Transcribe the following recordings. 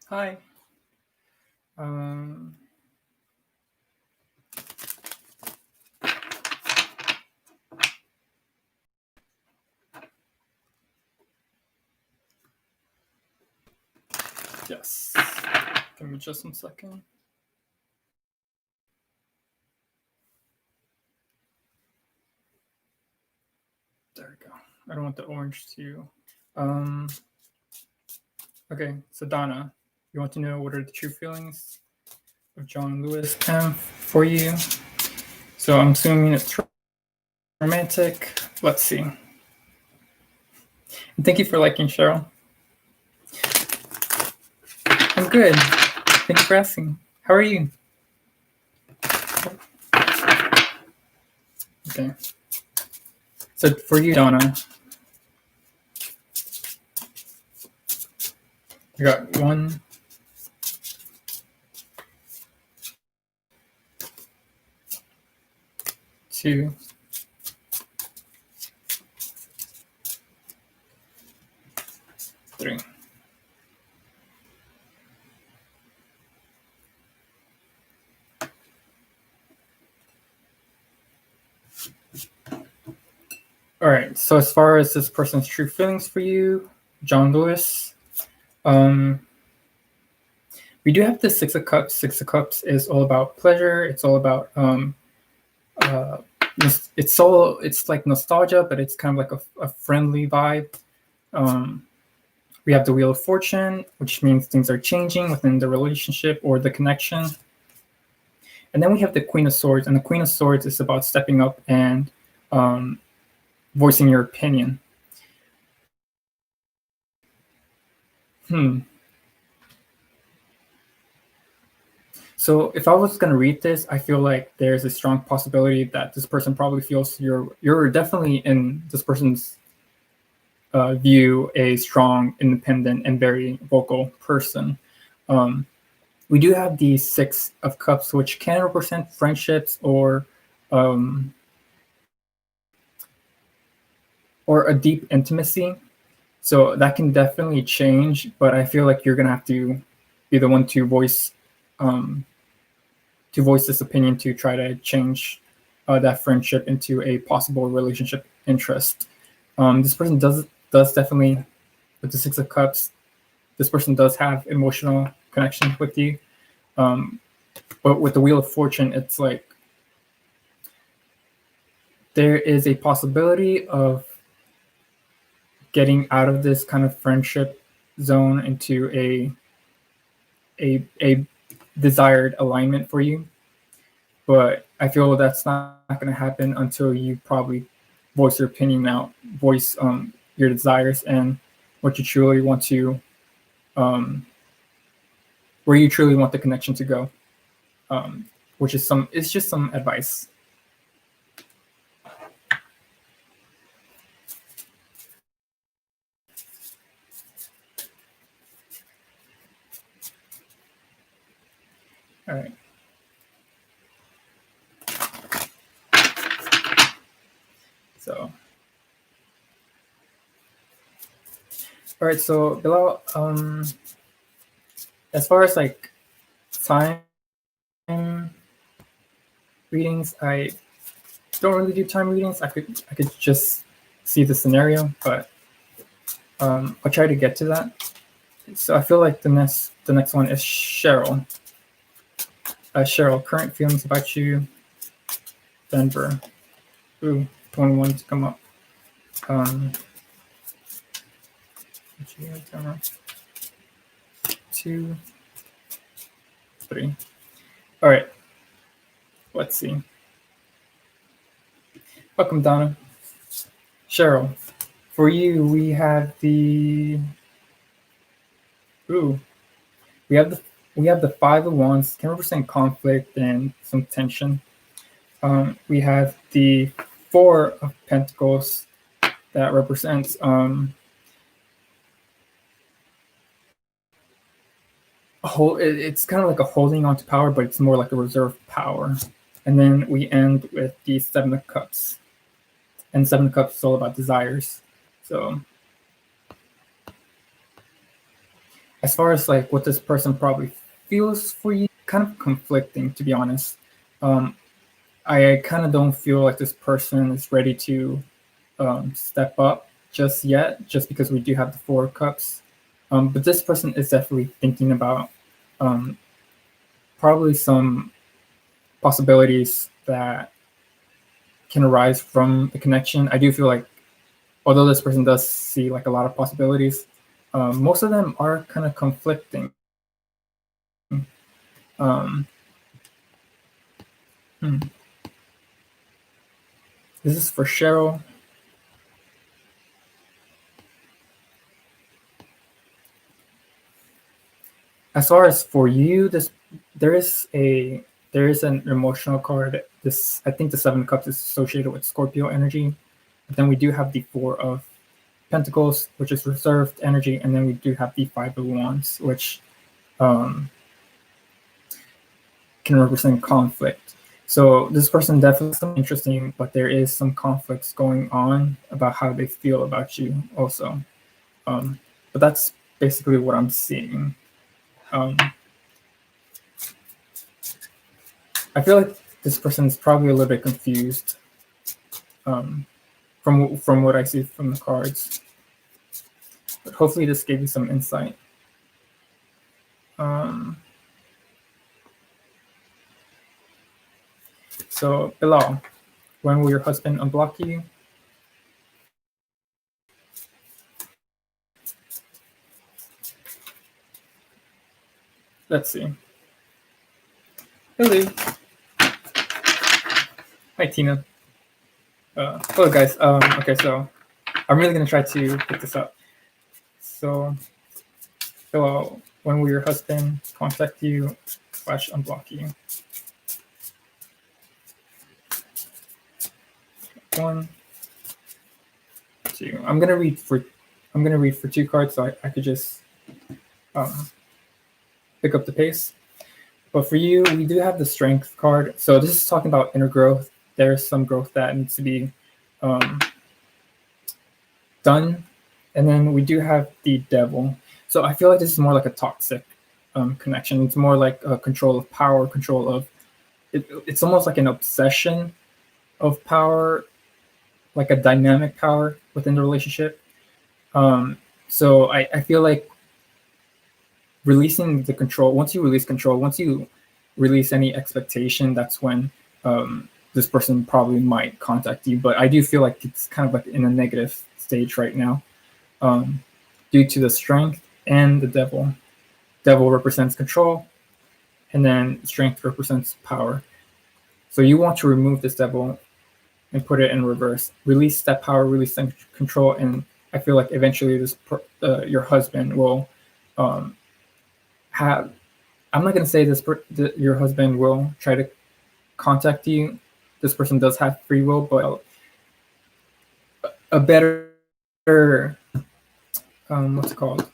Hi. Um, yes. Give me just 1 second. There we go. I don't want the orange to. Okay, so Donna, you want to know what are the true feelings of John Lewis for you? So I'm assuming it's romantic. Let's see. And thank you for liking, Cheryl. I'm good. Thank you for asking. How are you? Okay. So for you, Donna, you got 1, 2, 3. All right. So as far as this person's true feelings for you, John Lewis, we do have the Six of Cups. Six of Cups is all about pleasure. It's all about it's like nostalgia, but it's kind of like a friendly vibe. We have the Wheel of Fortune, which means things are changing within the relationship or the connection. And then we have the Queen of Swords, and the Queen of Swords is about stepping up and voicing your opinion. So if I was going to read this, I feel like there's a strong possibility that this person probably feels you're definitely in this person's view a strong, independent, and very vocal person. We do have the Six of Cups, which can represent friendships or a deep intimacy. So that can definitely change, but I feel like you're gonna have to be the one to voice this opinion to try to change that friendship into a possible relationship interest. This person does definitely, with the Six of Cups, this person does have emotional connection with you. But with the Wheel of Fortune, it's like there is a possibility of getting out of this kind of friendship zone into a desired alignment for you. But I feel that's not going to happen until you probably voice your opinion out, voice your desires and what you truly want to, where you truly want the connection to go, which is it's just some advice. All right. So, all right. So below, as far as like time readings, I don't really do time readings. I could just see the scenario, but I'll try to get to that. So I feel like the next one is Cheryl. Cheryl, current feelings about you, Denver. Ooh, 21 to come up. 2, 3. All right. Let's see. Welcome, Donna. Cheryl, for you, we have the. Ooh, we have the Five of Wands. Can represent conflict and some tension. We have the Four of Pentacles that represents it's kind of like a holding on to power, but it's more like a reserved power. And then we end with the Seven of Cups. And Seven of Cups is all about desires. So as far as like what this person probably feels for you, kind of conflicting, to be honest. Um, I kind of don't feel like this person is ready to step up just yet, just because we do have the Four of Cups. But this person is definitely thinking about um, probably some possibilities that can arise from the connection. I do feel like, although this person does see like a lot of possibilities, most of them are kind of conflicting. Um, hmm. This is for Cheryl. As far as for you, this there is a there is an emotional card. This, I think the Seven of Cups is associated with Scorpio energy. But then we do have the Four of Pentacles, which is reserved energy, and then we do have the Five of Wands, which um, can represent conflict. So this person definitely is some interesting, but there is some conflicts going on about how they feel about you also. But that's basically what I'm seeing. Um, I feel like this person is probably a little bit confused um, from what I see from the cards. But hopefully this gave you some insight. Um, so Bilal, when will your husband unblock you? Let's see. Hello. Hi, Tina. Hello, guys. Okay, so I'm really gonna try to pick this up. So, when will your husband contact you / unblock you? One, two. I'm gonna read for two cards, so I could just um, pick up the pace. But for you, we do have the Strength card. So this is talking about inner growth. There's some growth that needs to be um, done. And then we do have the Devil. So I feel like this is more like a toxic connection. It's more like a control of power, control of it's almost like an obsession of power, like a dynamic power within the relationship. So I feel like releasing the control, once you release control, once you release any expectation, that's when this person probably might contact you. But I do feel like it's kind of like in a negative stage right now due to the Strength and the Devil. Devil represents control, and then Strength represents power. So you want to remove this Devil and put it in reverse. Release that power, release that control, and I feel like eventually your husband will have. I'm not going to say your husband will try to contact you. This person does have free will, but a better what's it called?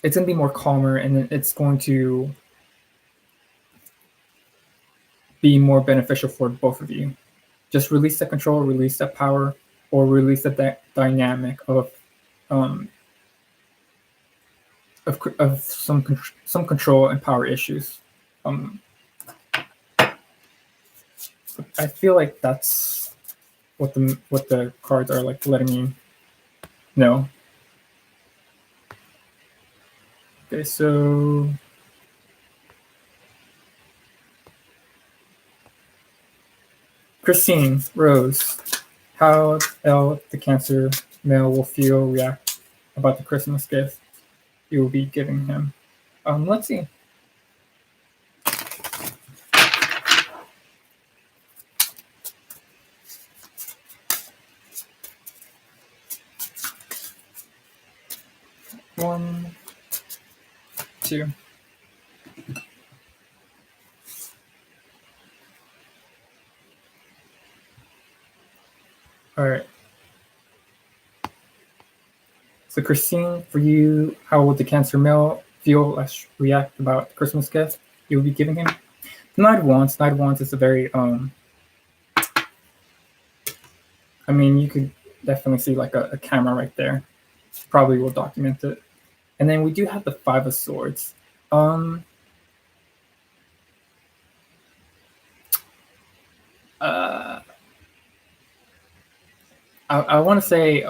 It's going to be more calmer, and it's going to be more beneficial for both of you. Just release that control, release that power, or release that dynamic um, of some control and power issues. I feel like that's what the cards are like letting me know. Okay, so Christine Rose, how the Cancer male will feel react about the Christmas gift you will be giving him. Let's see. One, two. All right. So Christine, for you, how would the Cancer male feel / react about the Christmas gift you will be giving him? The Knight of Wands. Knight of Wands is a very I mean, you could definitely see like a camera right there. probably will document it. And then we do have the Five of Swords. Um, uh, I want to say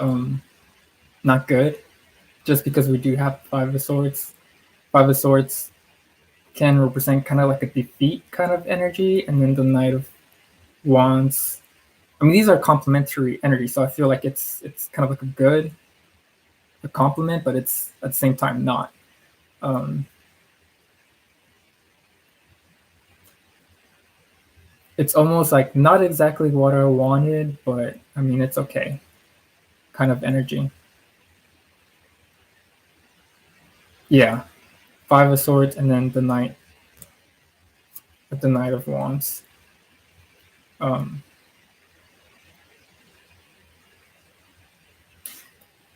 not good, just because we do have Five of Swords. Five of Swords can represent kind of like a defeat kind of energy, and then the Knight of Wands. I mean, these are complementary energies, so I feel like it's kind of like a compliment, but it's at the same time not. Um, it's almost like not exactly what I wanted, but I mean, it's okay. Kind of energy. Yeah, Five of Swords, and then the Knight of Wands. Um,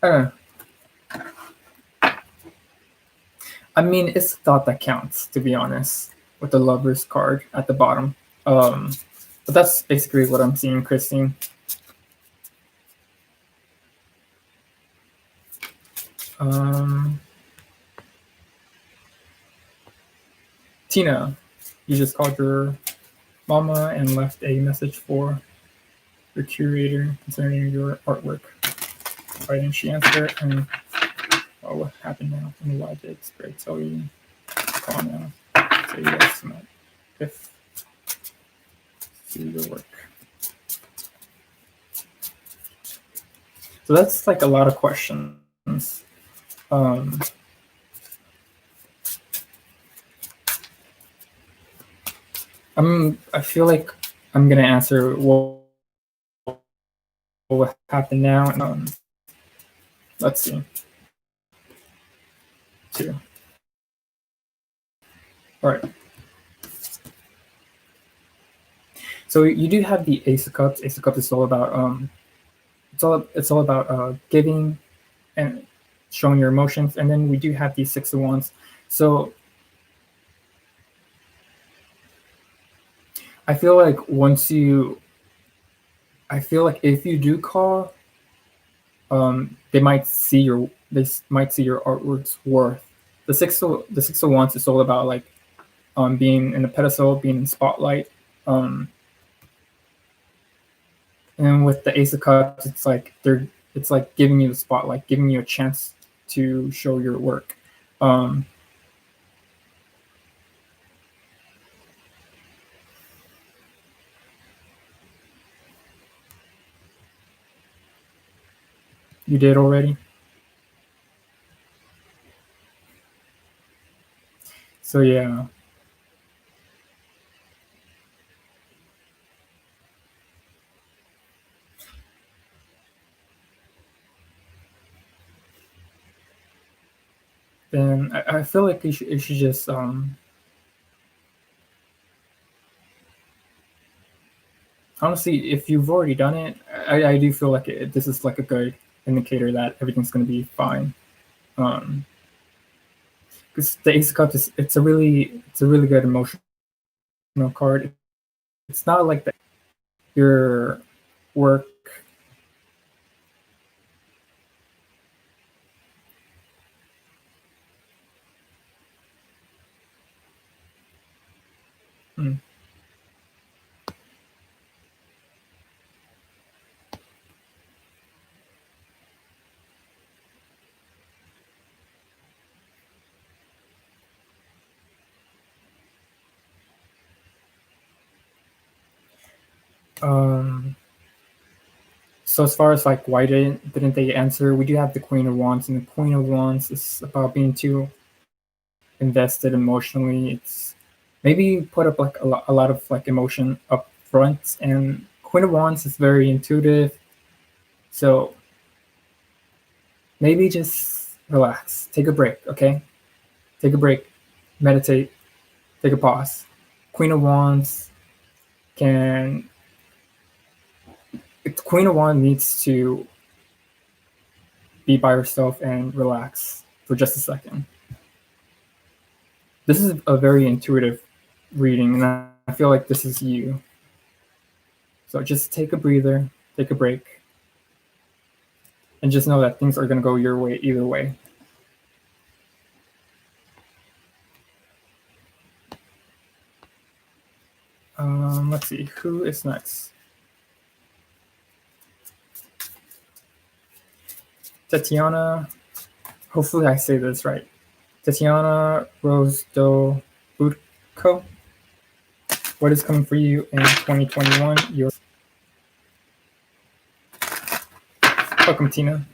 I don't know. I mean, it's the thought that counts, to be honest, with the Lovers card at the bottom. Um, but that's basically what I'm seeing, Christine. Um, Tina, you just called your mama and left a message for your curator concerning your artwork. Why didn't she answer? And what happened now? And why did Spirit tell you call now? So you guys met if see your work. So that's like a lot of questions. Um, I feel like I'm gonna answer what will happen now. Let's see. Two. All right. So you do have the Ace of Cups. Ace of Cups is all about it's all about giving and showing your emotions, and then we do have the Six of Wands. So I feel like I feel like if you do call, they might see your artwork's worth. The Six of Wands is all about like being in the pedestal, being in the spotlight. And with the Ace of Cups, it's like giving you the spotlight, giving you a chance to show your work. Um, you did already. So yeah. Then I feel like you should just honestly, if you've already done it, I do feel like this is like a good indicator that everything's going to be fine. Um, because the Ace of Cups is it's a really good emotional card. It's not like that your work. Hmm. Um, so as far as like why didn't they answer, we do have the Queen of Wands, and the Queen of Wands is about being too invested emotionally. It's maybe put up like a lot of like emotion up front, and Queen of Wands is very intuitive. So maybe just relax, take a break, okay? Take a break, meditate, take a pause. Queen of Wands can Queen of Wands needs to be by herself and relax for just a second. This is a very intuitive reading, and I feel like this is you. So just take a breather, take a break. and just know that things are going to go your way either way. Let's see, who is next? Tatiana. Hopefully, I say this right. Tatiana Rose do Budko. What is coming for you in 2021? Welcome, Tina.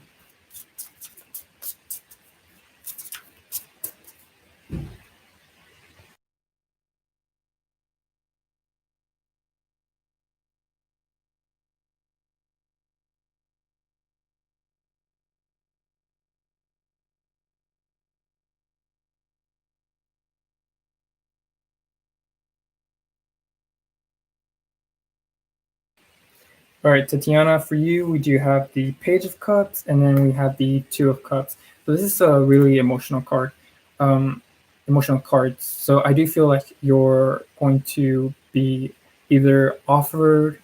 All right, Tatiana, for you, we do have the Page of Cups, and then we have the Two of Cups. So this is a really emotional card, emotional cards. So I do feel like you're going to be either offered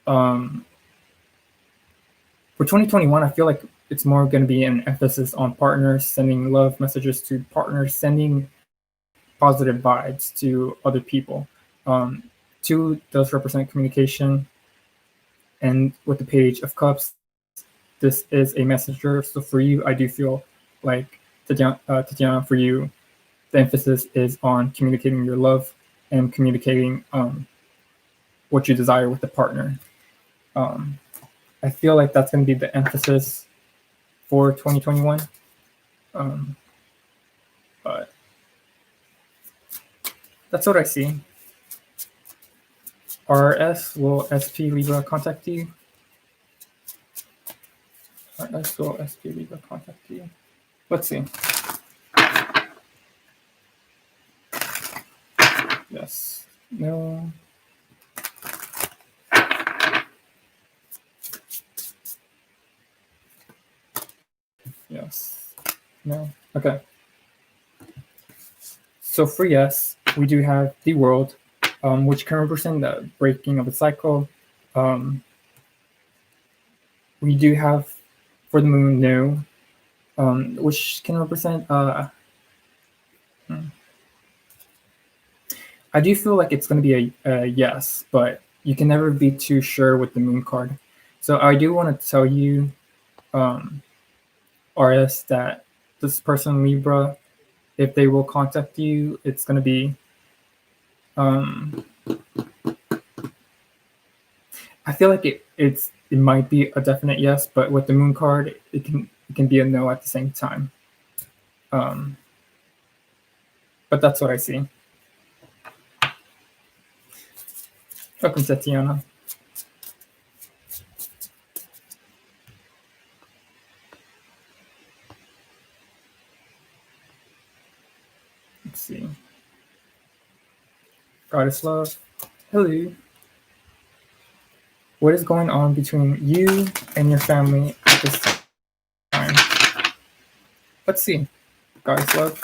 for 2021. I feel like it's more going to be an emphasis on partners, sending love messages to partners, sending positive vibes to other people. Um, Two does represent communication, and with the Page of Cups, this is a messenger. So for you, I do feel like Tatiana, for you, the emphasis is on communicating your love and communicating what you desire with the partner. Um, I feel like that's going to be the emphasis for 2021. Um, but that's what I see. RS, will SP Libra contact you? RS, will SP Libra contact you? Let's see. Yes. No. Yes. No. Okay. So for yes, we do have the world, which can represent the breaking of a cycle. We do have for the moon no, which can represent. I do feel like it's going to be a yes, but you can never be too sure with the moon card. So I do want to tell you, RS, that this person Libra, if they will contact you, it's going to be. I feel like it might be a definite yes, but with the moon card, it can be a no at the same time. Um, but that's what I see. Welcome, Tatiana. Let's see. Goddess Love. Hello. What is going on between you and your family at this time? Let's see. Goddess Love.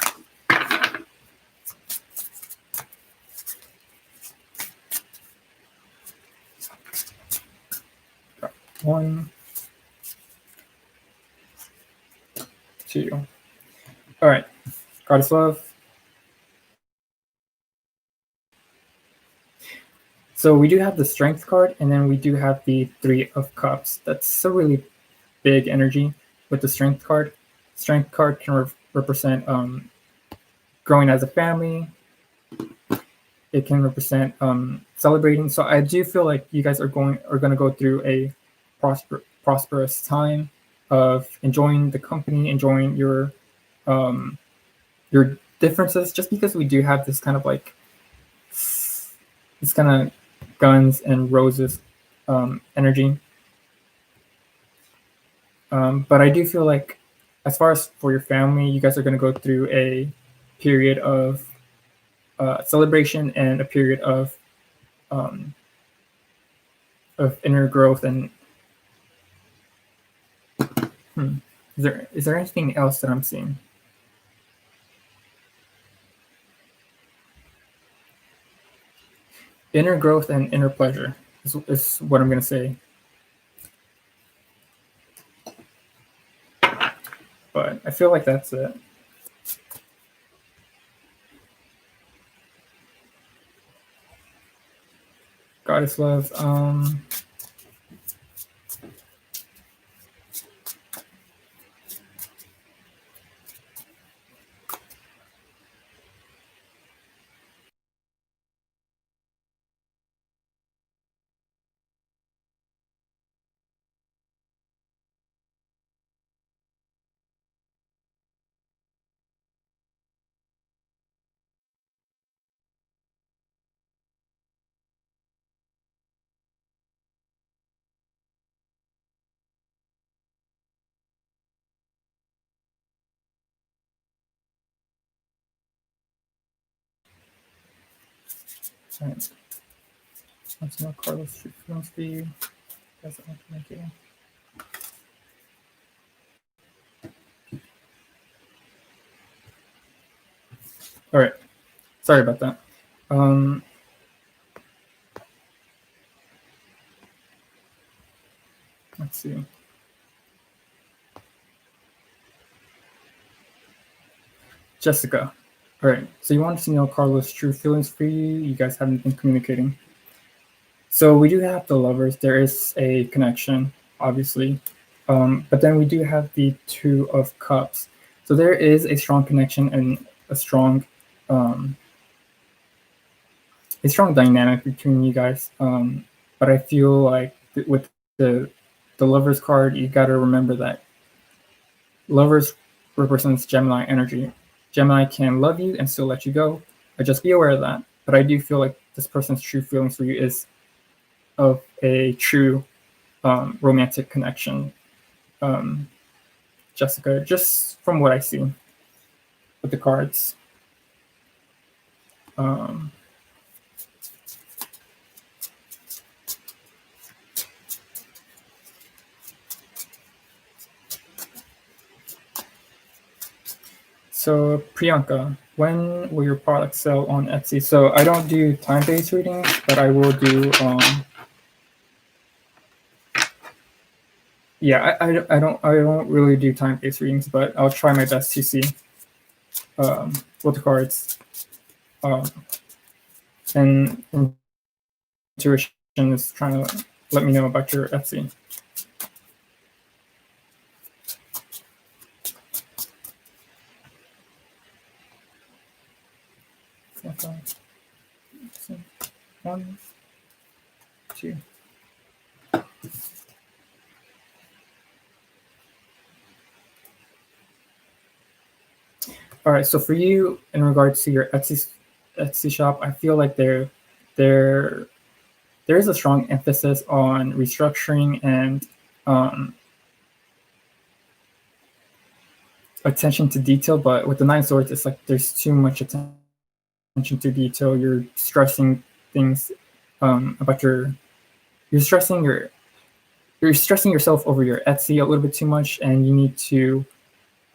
One, two. All right. Goddess Love. So we do have the Strength card, and then we do have the Three of Cups. That's a really big energy with the Strength card. Strength card can represent growing as a family. It can represent celebrating. So I do feel like you guys are going to go through a prosperous time of enjoying the company, enjoying your differences. Just because we do have this kind of like this kind of guns and roses energy. But I do feel like, as far as for your family, you guys are going to go through a period of celebration and a period of inner growth. And is there anything else that I'm seeing? Inner growth and inner pleasure is what I'm going to say. But I feel like that's it. Goddess love. Right. Want to know Carlos true feelings for you? That's not communicating. All right. Sorry about that. Let's see. Jessica. All right. So you wanted to know Carlos' true feelings for you. You guys haven't been communicating. So we do have the lovers. There is a connection, obviously. But then we do have the Two of Cups. So there is a strong connection and um, a strong dynamic between you guys. But I feel like with the the lovers card, you got to remember that lovers represents Gemini energy. Gemini can love you and still let you go. Just be aware of that. But I do feel like this person's true feelings for you is of a true romantic connection. Jessica, just from what I see with the cards. Um, so Priyanka, when will your product sell on Etsy? So I don't do time-based readings, but I will do. Yeah, I don't really do time-based readings, but I'll try my best to see what the cards um, and intuition is trying to let me know about your Etsy. Okay. So, 1, 2. All right. So for you, in regards to your Etsy shop, I feel like there there is a strong emphasis on restructuring and attention to detail. But with the Nine Swords, it's like there's too much attention to detail. You're stressing things about you're stressing your you're stressing yourself over your Etsy a little bit too much, and you need to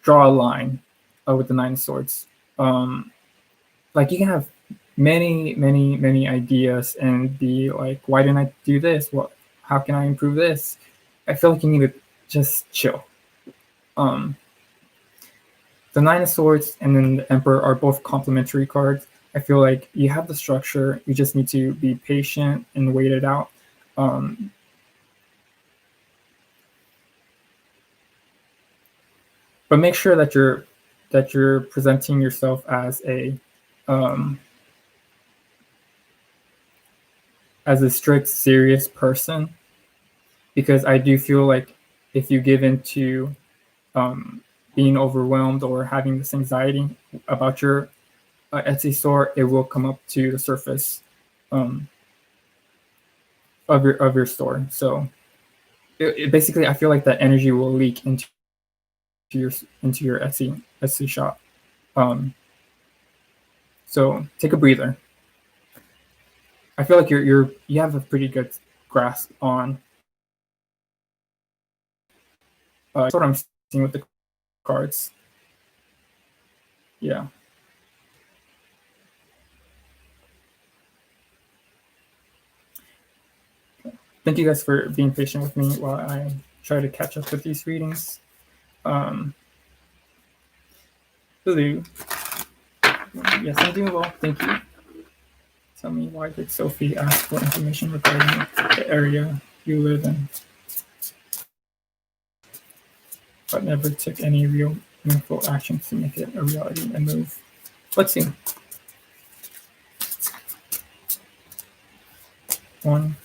draw a line with the Nine Swords. Like you can have many ideas and be like, why didn't I do this? What? How can I improve this? I feel like you need to just chill. Um, the Nine of Swords and then the Emperor are both complementary cards. I feel like you have the structure. You just need to be patient and wait it out. Um, but make sure that you're presenting yourself um, as a strict, serious person, because I do feel like if you give into being overwhelmed or having this anxiety about your Etsy store, it will come up to the surface um, of your store. So basically, I feel like that energy will leak into your Etsy shop. Um, so take a breather. I feel like you have a pretty good grasp on what I'm seeing with the cards. Yeah. Thank you guys for being patient with me while I try to catch up with these readings. Um, Hello. Yes, I'm doing well. Thank you. Tell me, why did Sophie ask for information regarding the area you live in, but never took any real meaningful action to make it a reality and move? Let's see. One,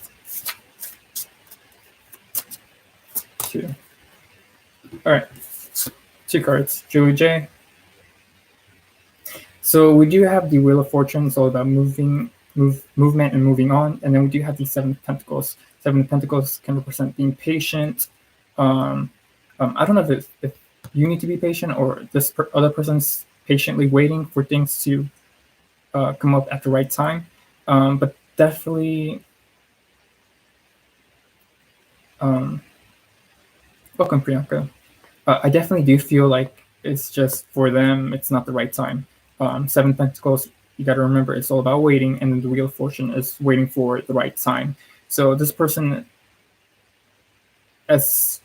two. All right. Two cards. Julie J. So we do have the Wheel of Fortune, it's all about movement and moving on. And then we do have the Seven of Pentacles. Seven of Pentacles can represent being patient. I don't know if you need to be patient or this other person's patiently waiting for things to come up at the right time. But definitely, welcome, Priyanka. I definitely do feel like it's just for them, it's not the right time. Seven Pentacles, you got to remember, it's all about waiting, and then the Wheel of Fortune is waiting for the right time. So this person, as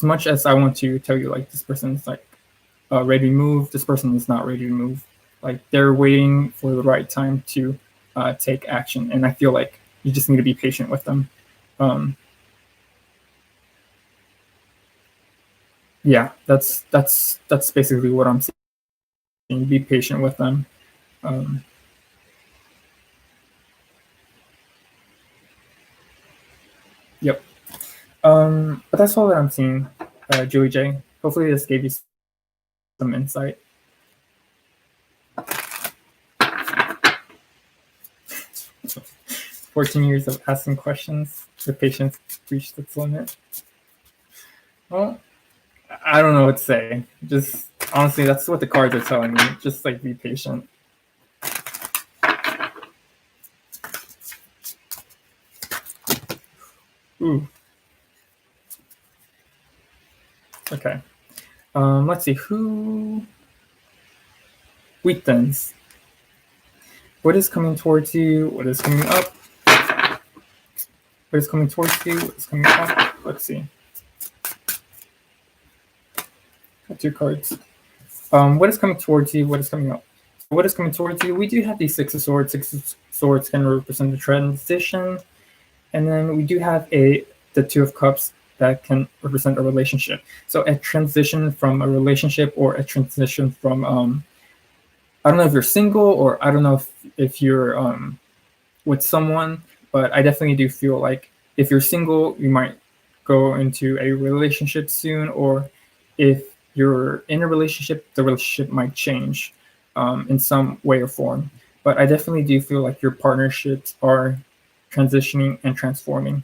much as I want to tell you, like, this person is like ready to move, this person is not ready to move. Like, they're waiting for the right time to take action, and I feel like you just need to be patient with them. Yeah, that's basically what I'm saying. Be patient with them. Yep. But that's all that I'm seeing, Julie J. Hopefully this gave you some insight. "14 years of asking questions, the patience reached its limit." Well, I don't know what to say. Just honestly, that's what the cards are telling me. Just like, be patient. Ooh. Okay. Let's see. Wheat thins. What is coming towards you? What is coming up? What is coming towards you? What is coming up? Let's see. Got two cards. What is coming towards you? What is coming up? What is coming towards you? We do have the Six of Swords. Six of Swords can represent the transition. And then we do have the Two of Cups that can represent a relationship. So a transition from a relationship, or a transition from, I don't know if you're single, or I don't know if you're with someone, but I definitely do feel like if you're single, you might go into a relationship soon, or if you're in a relationship, the relationship might change in some way or form. But I definitely do feel like your partnerships are transitioning and transforming,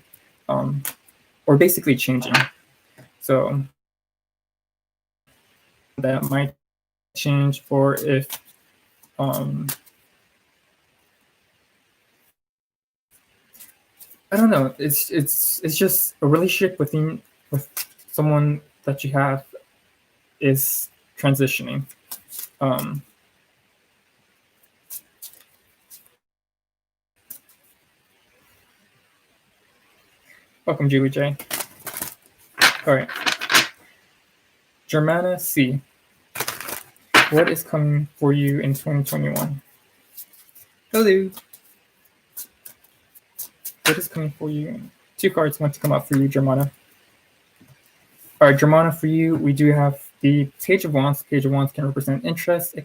or basically changing. So that might change, or if I don't know, it's just a relationship with someone that you have is transitioning. Welcome, Julie J. All right. Germana C. What is coming for you in 2021? Hello. What is coming for you? Two cards want to come up for you, Germana. All right, Germana, for you, we do have the Page of Wands. Page of Wands can represent interest.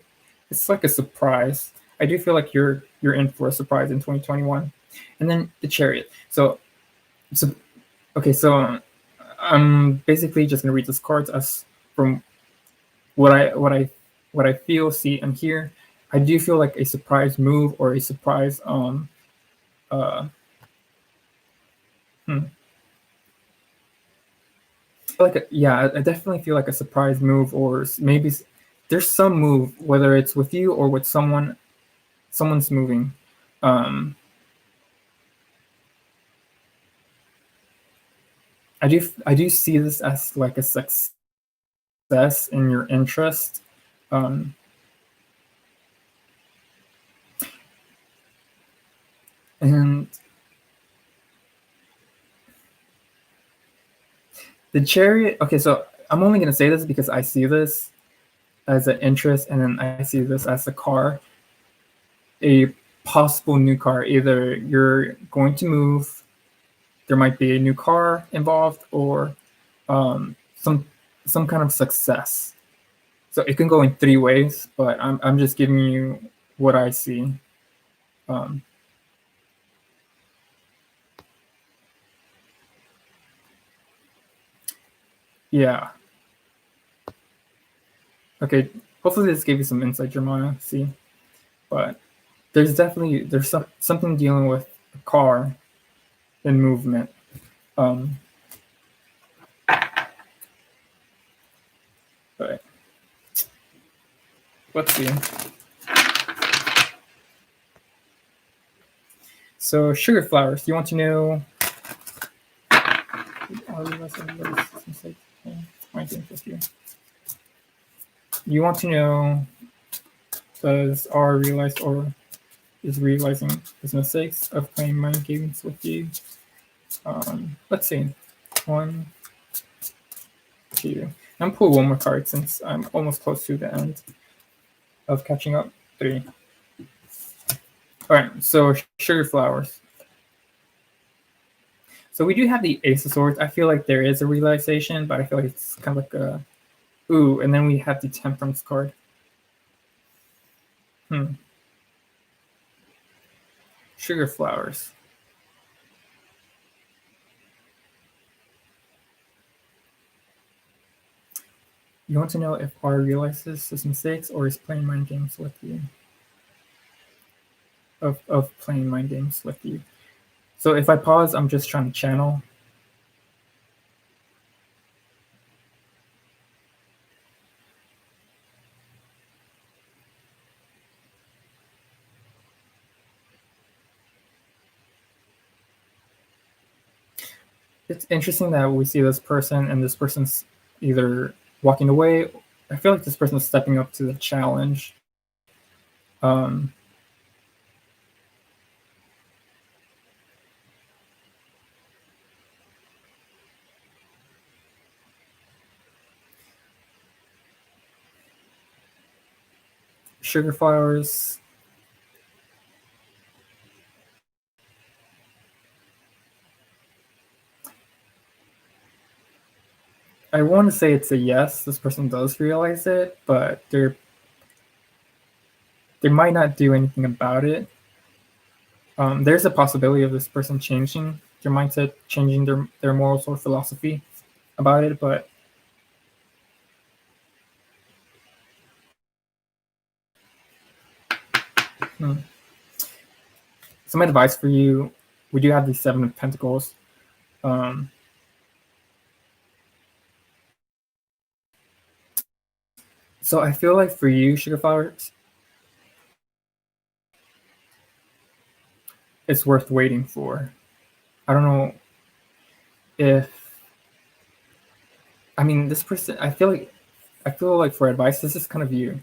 It's like a surprise. I do feel like you're in for a surprise in 2021. And then the Chariot. So okay, so I'm basically just gonna read these cards as from what I feel, see, and hear. I do feel like a surprise move, or a surprise yeah, I definitely feel like a surprise move, or maybe there's some move, whether it's with you or with someone's moving. I do see this as like a success in your interest. And the Chariot, okay, so I'm only going to say this because I see this. as an interest, and then I see this as a car, a possible new car. Either you're going to move, there might be a new car involved, or um, some kind of success. So it can go in three ways, but I'm just giving you what I see. Um, yeah. Okay. Hopefully this gave you some insight, Jeremiah. See, but there's something dealing with a car and movement. Um, but let's see. So sugar flowers. You want to know? You want to know, does R realize or is realizing his mistakes of playing mind games with you? Let's see. 1, 2. I'm pull one more card since I'm almost close to the end of catching up. 3. All right, so sugar flowers. So we do have the Ace of Swords. I feel like there is a realization, but I feel like it's kind of like a ooh, and then we have the Temperance card. Sugar flowers. You want to know if R realizes his mistakes or is playing mind games with you? Of playing mind games with you. So if I pause, I'm just trying to channel. It's interesting that we see this person and this person's either walking away. I feel like this person is stepping up to the challenge. Um, sugar flowers. I want to say it's a yes. This person does realize it, but they might not do anything about it. There's a possibility of this person changing their mindset, changing their morals or philosophy about it, but some advice for you. We do have the Seven of Pentacles. So I feel like for you, sugar flowers, it's worth waiting for. I don't know if I mean this person. I feel like for advice, this is kind of you.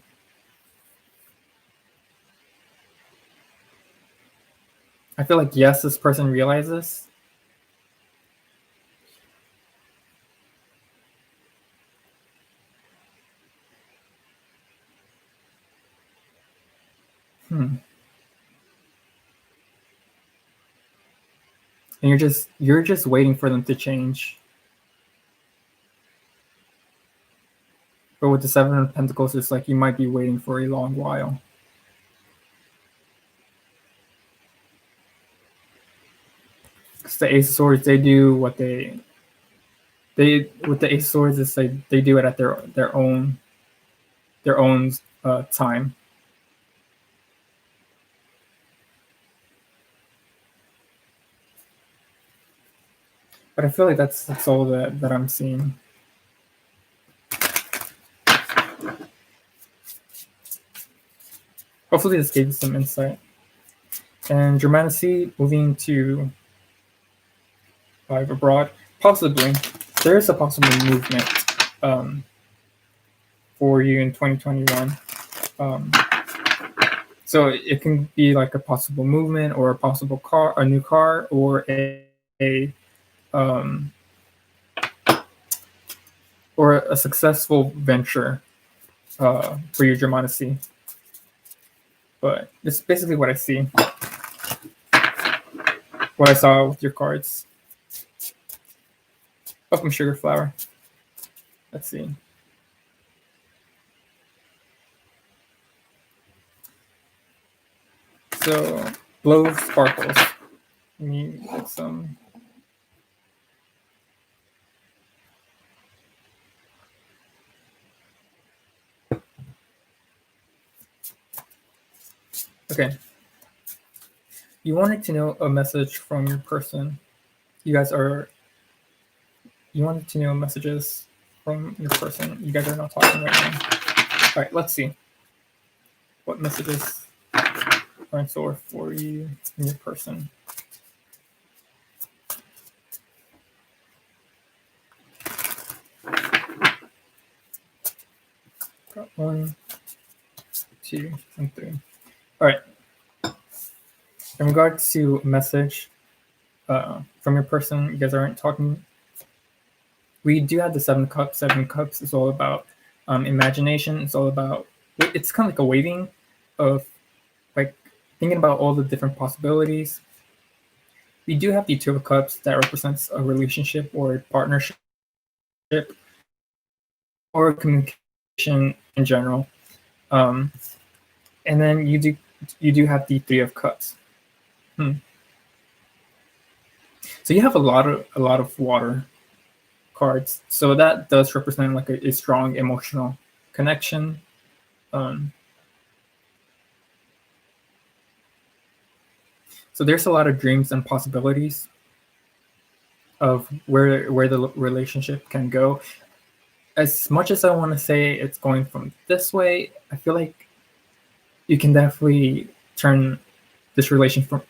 I feel like yes, this person realizes. And you're just waiting for them to change. But with the Seven of Pentacles, it's like you might be waiting for a long while. Because the Ace of Swords, they do what they with the Ace of Swords, it's like they do it at their own time. But I feel like that's all that I'm seeing. Hopefully this gave you some insight. And Germanacy moving to live abroad. Possibly. There is a possible movement for you in 2021. So it can be like a possible movement or a possible car, a new car, or or a successful venture. for you, German, to see. But this is basically what I see, what I saw with your cards. Welcome, Sugar Flower. Let's see. So, Blow of Sparkles. Let me get some. Okay. You wanted to know a message from your person. You guys are. You wanted to know messages from your person. You guys are not talking right now. All right, let's see. What messages are in store for you and your person? Got 1, 2, and 3. All right. In regards to a message from your person, you guys aren't talking. We do have the 7 cups. 7 cups is all about imagination. It's all about. It's kind of like a waving of like thinking about all the different possibilities. We do have the 2 of Cups that represents a relationship or a partnership or communication in general. And then you do have the 3 of Cups. So you have a lot of water cards. So that does represent like a strong emotional connection. So there's a lot of dreams and possibilities of where the relationship can go. As much as I want to say it's going from this way, I feel like you can definitely turn this relationship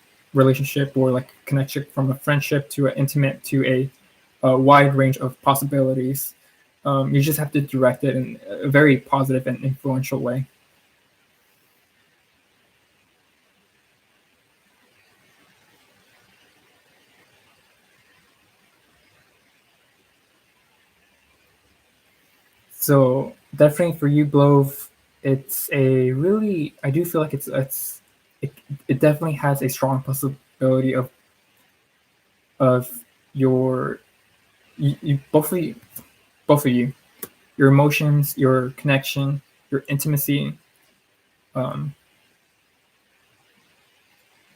or like connection from a friendship to an intimate to a wide range of possibilities. You just have to direct it in a very positive and influential way. So definitely for you, Blove, it's a really I do feel like it, it definitely has a strong possibility of your you both of you, your emotions, your connection, your intimacy, um,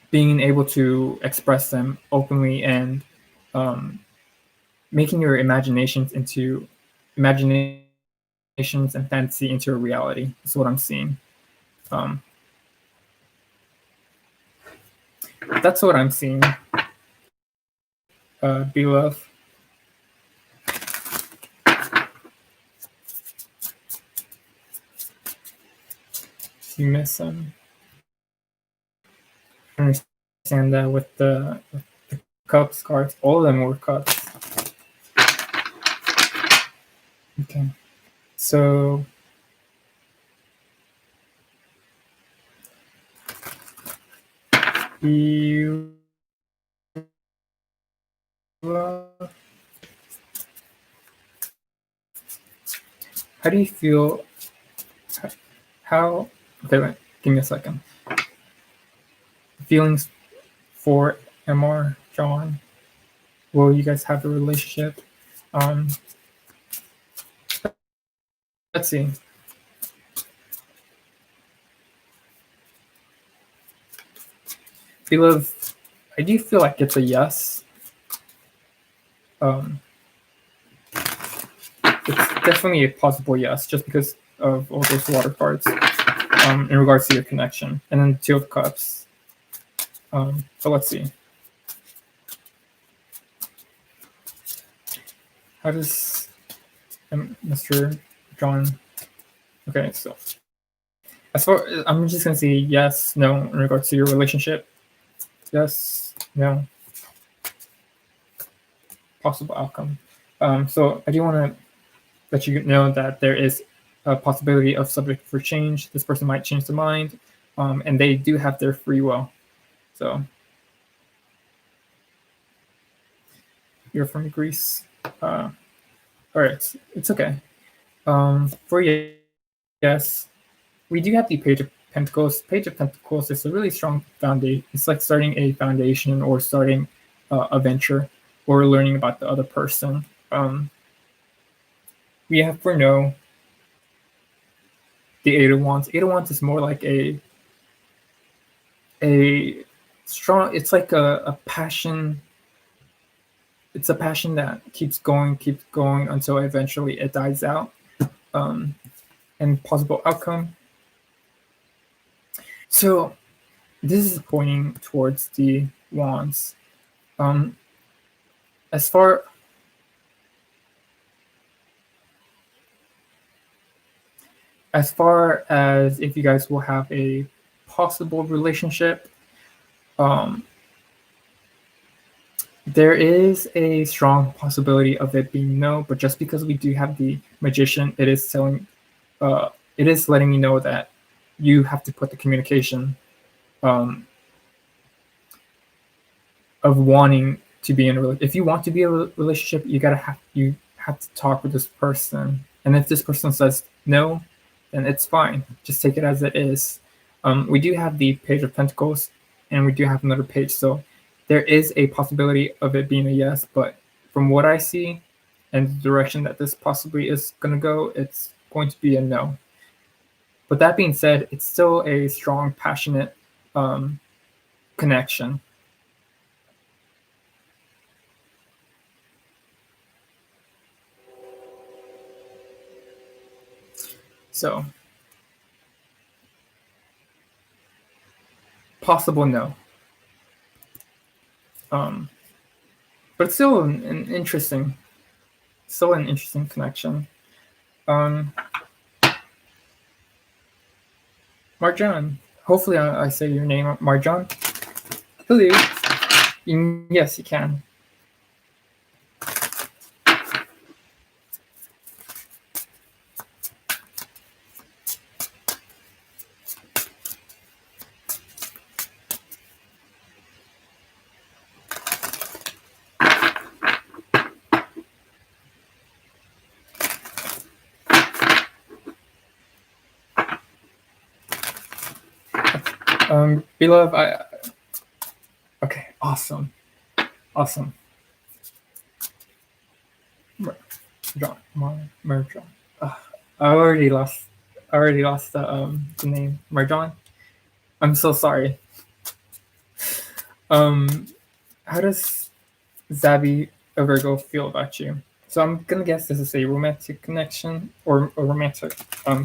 being able to express them openly and um, making your imaginations and fantasy into a reality. Is what I'm seeing. Um, that's what I'm seeing. Be love. You miss them. I understand that with the cups cards, all of them were cups. Okay, so you. How do you feel? How? Okay, wait, give me a second. Feelings for MR, John. Will you guys have a relationship? Um, let's see. Love, I do feel like it's a yes. Um, it's definitely a possible yes, just because of all those water cards in regards to your connection. And then 2 of Cups. So let's see. How does Mr. John? Okay, so as far I'm just gonna say yes, no in regards to your relationship. Yes, no. Possible outcome. So I do want to let you know that there is a possibility of subject for change. This person might change their mind, and they do have their free will. So you're from Greece. All right, it's okay. For yes, we do have the Page of Pentacles. Page of Pentacles is a really strong foundation. It's like starting a foundation or starting a venture or learning about the other person. We have for no the Eight of Wands. Eight of Wands is more like a strong. It's like a passion. It's a passion that keeps going until eventually it dies out. And possible outcome. So this is pointing towards the wands. As far as if you guys will have a possible relationship, there is a strong possibility of it being no, but just because we do have the magician, it is letting me know that you have to put the communication of wanting to be in a relationship. If you want to be in a relationship, you have to talk with this person, and if this person says no, then it's fine. Just take it as it is. We do have the Page of Pentacles, and we do have another page, so there is a possibility of it being a yes. But from what I see, and the direction that this possibly is going to go, it's going to be a no. But that being said, it's still a strong, passionate connection. So, possible no. But it's still an interesting connection. Marjan, hopefully I say your name, Marjan. Hello. Yes, you can. Beloved, okay, awesome. Merjon. I already lost the name. Merjon. I'm so sorry. How does Zabby a Virgo feel about you? So I'm gonna guess this is a romantic connection or a romantic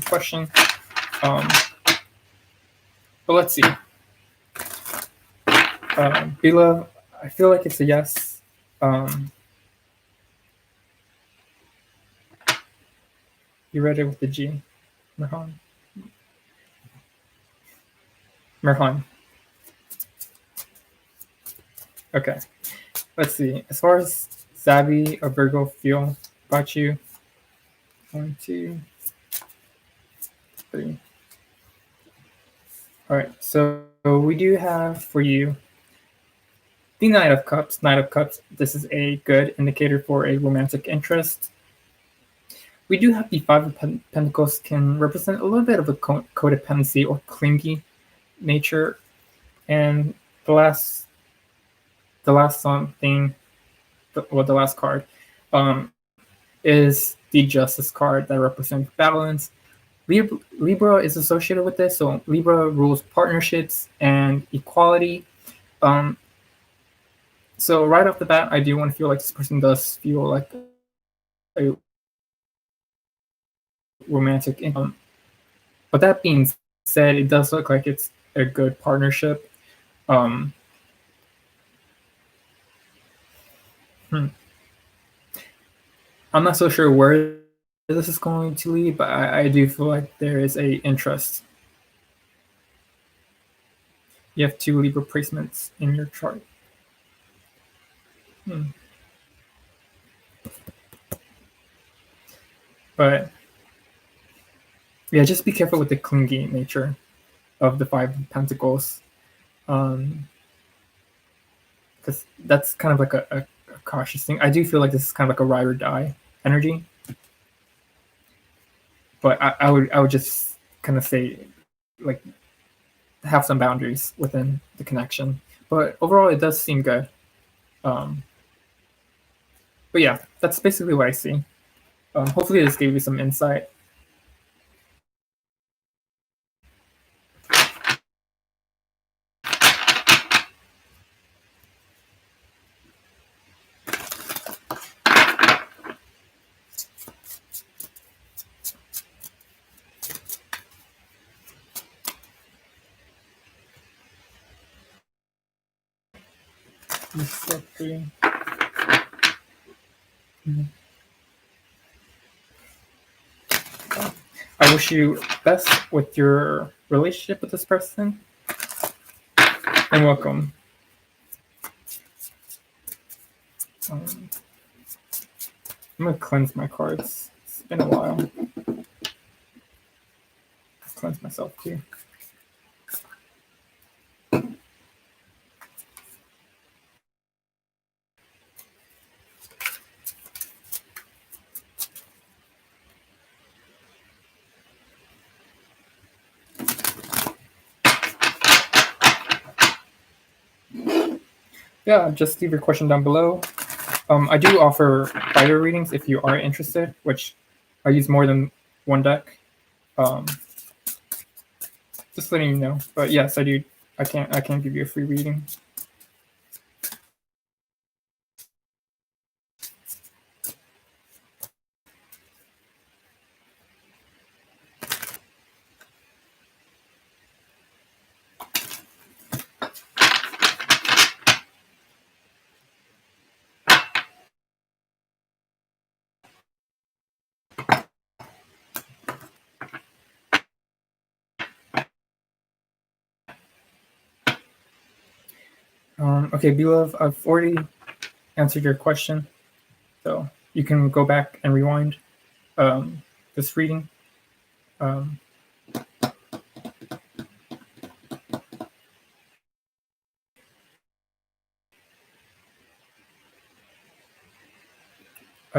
question. But let's see. Beloved, I feel like it's a yes. You read it with the G. Merhan. Okay. Let's see. As far as Zabby or Virgo feel about you. 1, 2, 3. All right. So we do have for you the Knight of Cups. Knight of Cups. This is a good indicator for a romantic interest. We do have the Five of Pentacles can represent a little bit of a codependency or clingy nature, and the last thing, the last card, is the Justice card that represents balance. Libra is associated with this, so Libra rules partnerships and equality. So right off the bat, I do want to feel like this person does feel like a romantic. But that being said, it does look like it's a good partnership. I'm not so sure where this is going to lead, but I do feel like there is a interest. You have 2 Libra placements in your chart. But yeah, just be careful with the clingy nature of the Five of Pentacles, because that's kind of like a cautious thing. I do feel like this is kind of like a ride or die energy. But I would just kind of say, like, have some boundaries within the connection. But overall, it does seem good. Um, but yeah, that's basically what I see. Hopefully, this gave you some insight. I wish you best with your relationship with this person, and welcome. Um, I'm gonna cleanse my cards. It's been a while. Cleanse myself too. Yeah, just leave your question down below. I do offer private readings if you are interested, which I use more than one deck. Um, just letting you know. But yes, I do. I can't give you a free reading. Okay, Beloved, I've already answered your question, so you can go back and rewind this reading.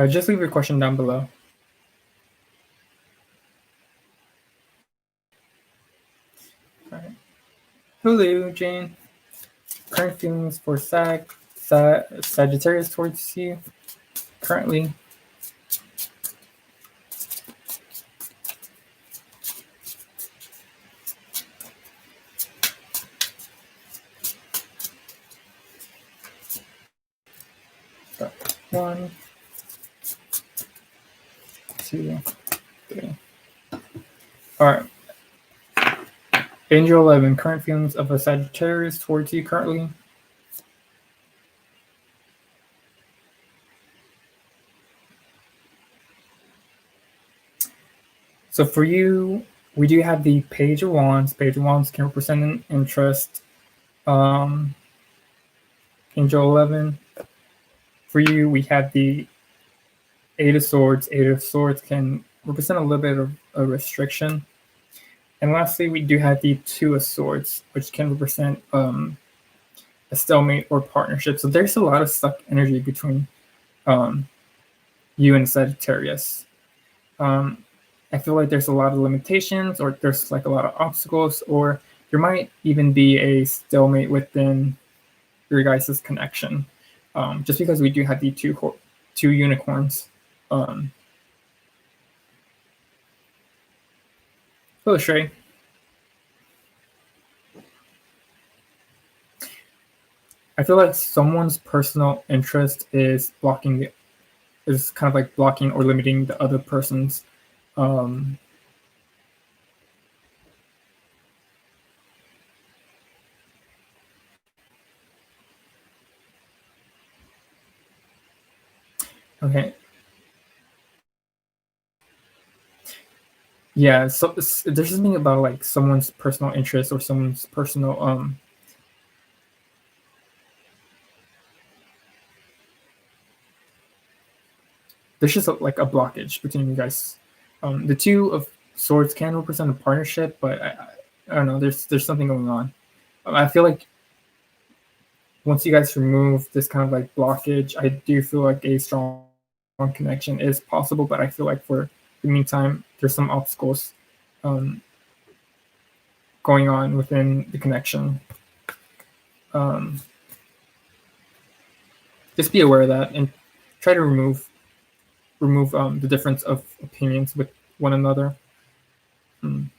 Just leave your question down below. All right. Hello, Jane. Current feelings for Sagittarius towards you currently. Got 1, 2, 3. All right. Angel 11. Current feelings of a Sagittarius towards you currently. So for you, we do have the Page of Wands. Page of Wands can represent an interest. Angel 11. For you, we have the Eight of Swords. Eight of Swords can represent a little bit of a restriction. And lastly, we do have the Two of Swords, which can represent a stalemate or partnership. So there's a lot of stuck energy between you and Sagittarius. I feel like there's a lot of limitations, or there's like a lot of obstacles, or there might even be a stalemate within your guys' connection. Just because we do have the two unicorns. Hello, Shrey. I feel like someone's personal interest is kind of like blocking or limiting the other person's okay. Yeah, so there's something about like someone's personal interest or someone's personal there's just like a blockage between you guys. The Two of Swords can represent a partnership, but I don't know. There's something going on. I feel like once you guys remove this kind of like blockage, I do feel like a strong connection is possible. But I feel like for the meantime, there's some obstacles. going on within the connection. Um, just be aware of that and try to remove the difference of opinions with one another. Mm.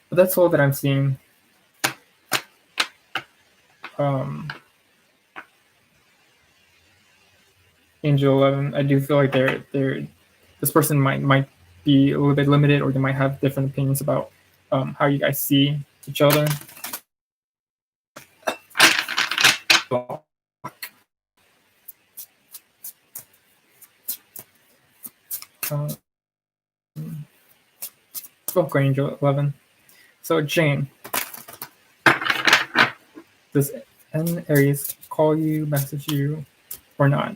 But that's all that I'm seeing. Um, Angel 11, I do feel like this person might be a little bit limited, or they might have different opinions about how you guys see each other. Uh, okay, Angel 11. So Jane, does N Aries call you, message you, or not?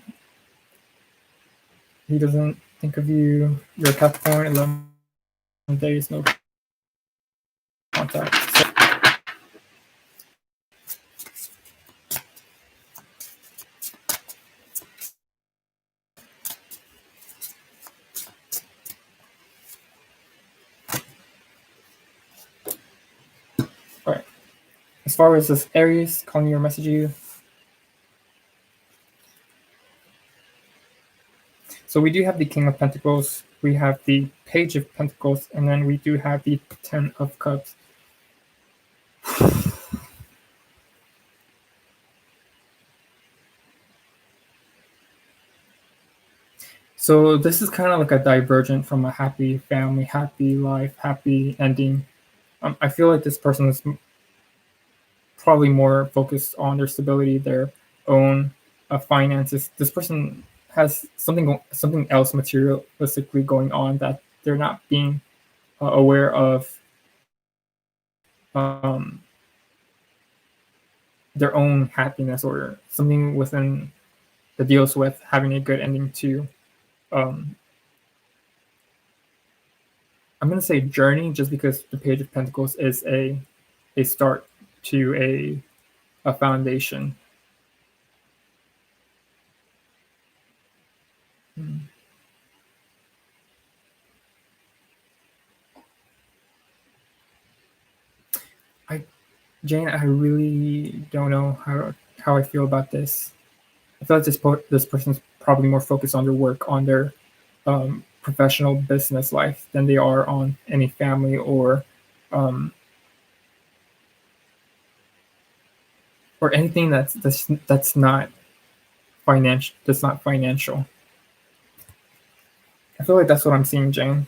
He doesn't think of you. You're a Capricorn, 11 days, no contact. So, all right. As far as this Aries calling you or message you, so we do have the King of Pentacles, we have the Page of Pentacles, and then we do have the Ten of Cups. So this is kind of like a divergent from a happy family, happy life, happy ending. I feel like this person is probably more focused on their stability, their own finances. This person has something else materialistically going on that they're not being aware of. Um, their own happiness or something within that deals with having a good ending to um, I'm gonna say journey just because the Page of Pentacles is a start to a foundation. Hmm. I Jane, I really don't know how I feel about this. I feel like this person's probably more focused on their work, on their professional business life than they are on any family um, or anything that's not financial. That's not financial. I feel like that's what I'm seeing, Jane.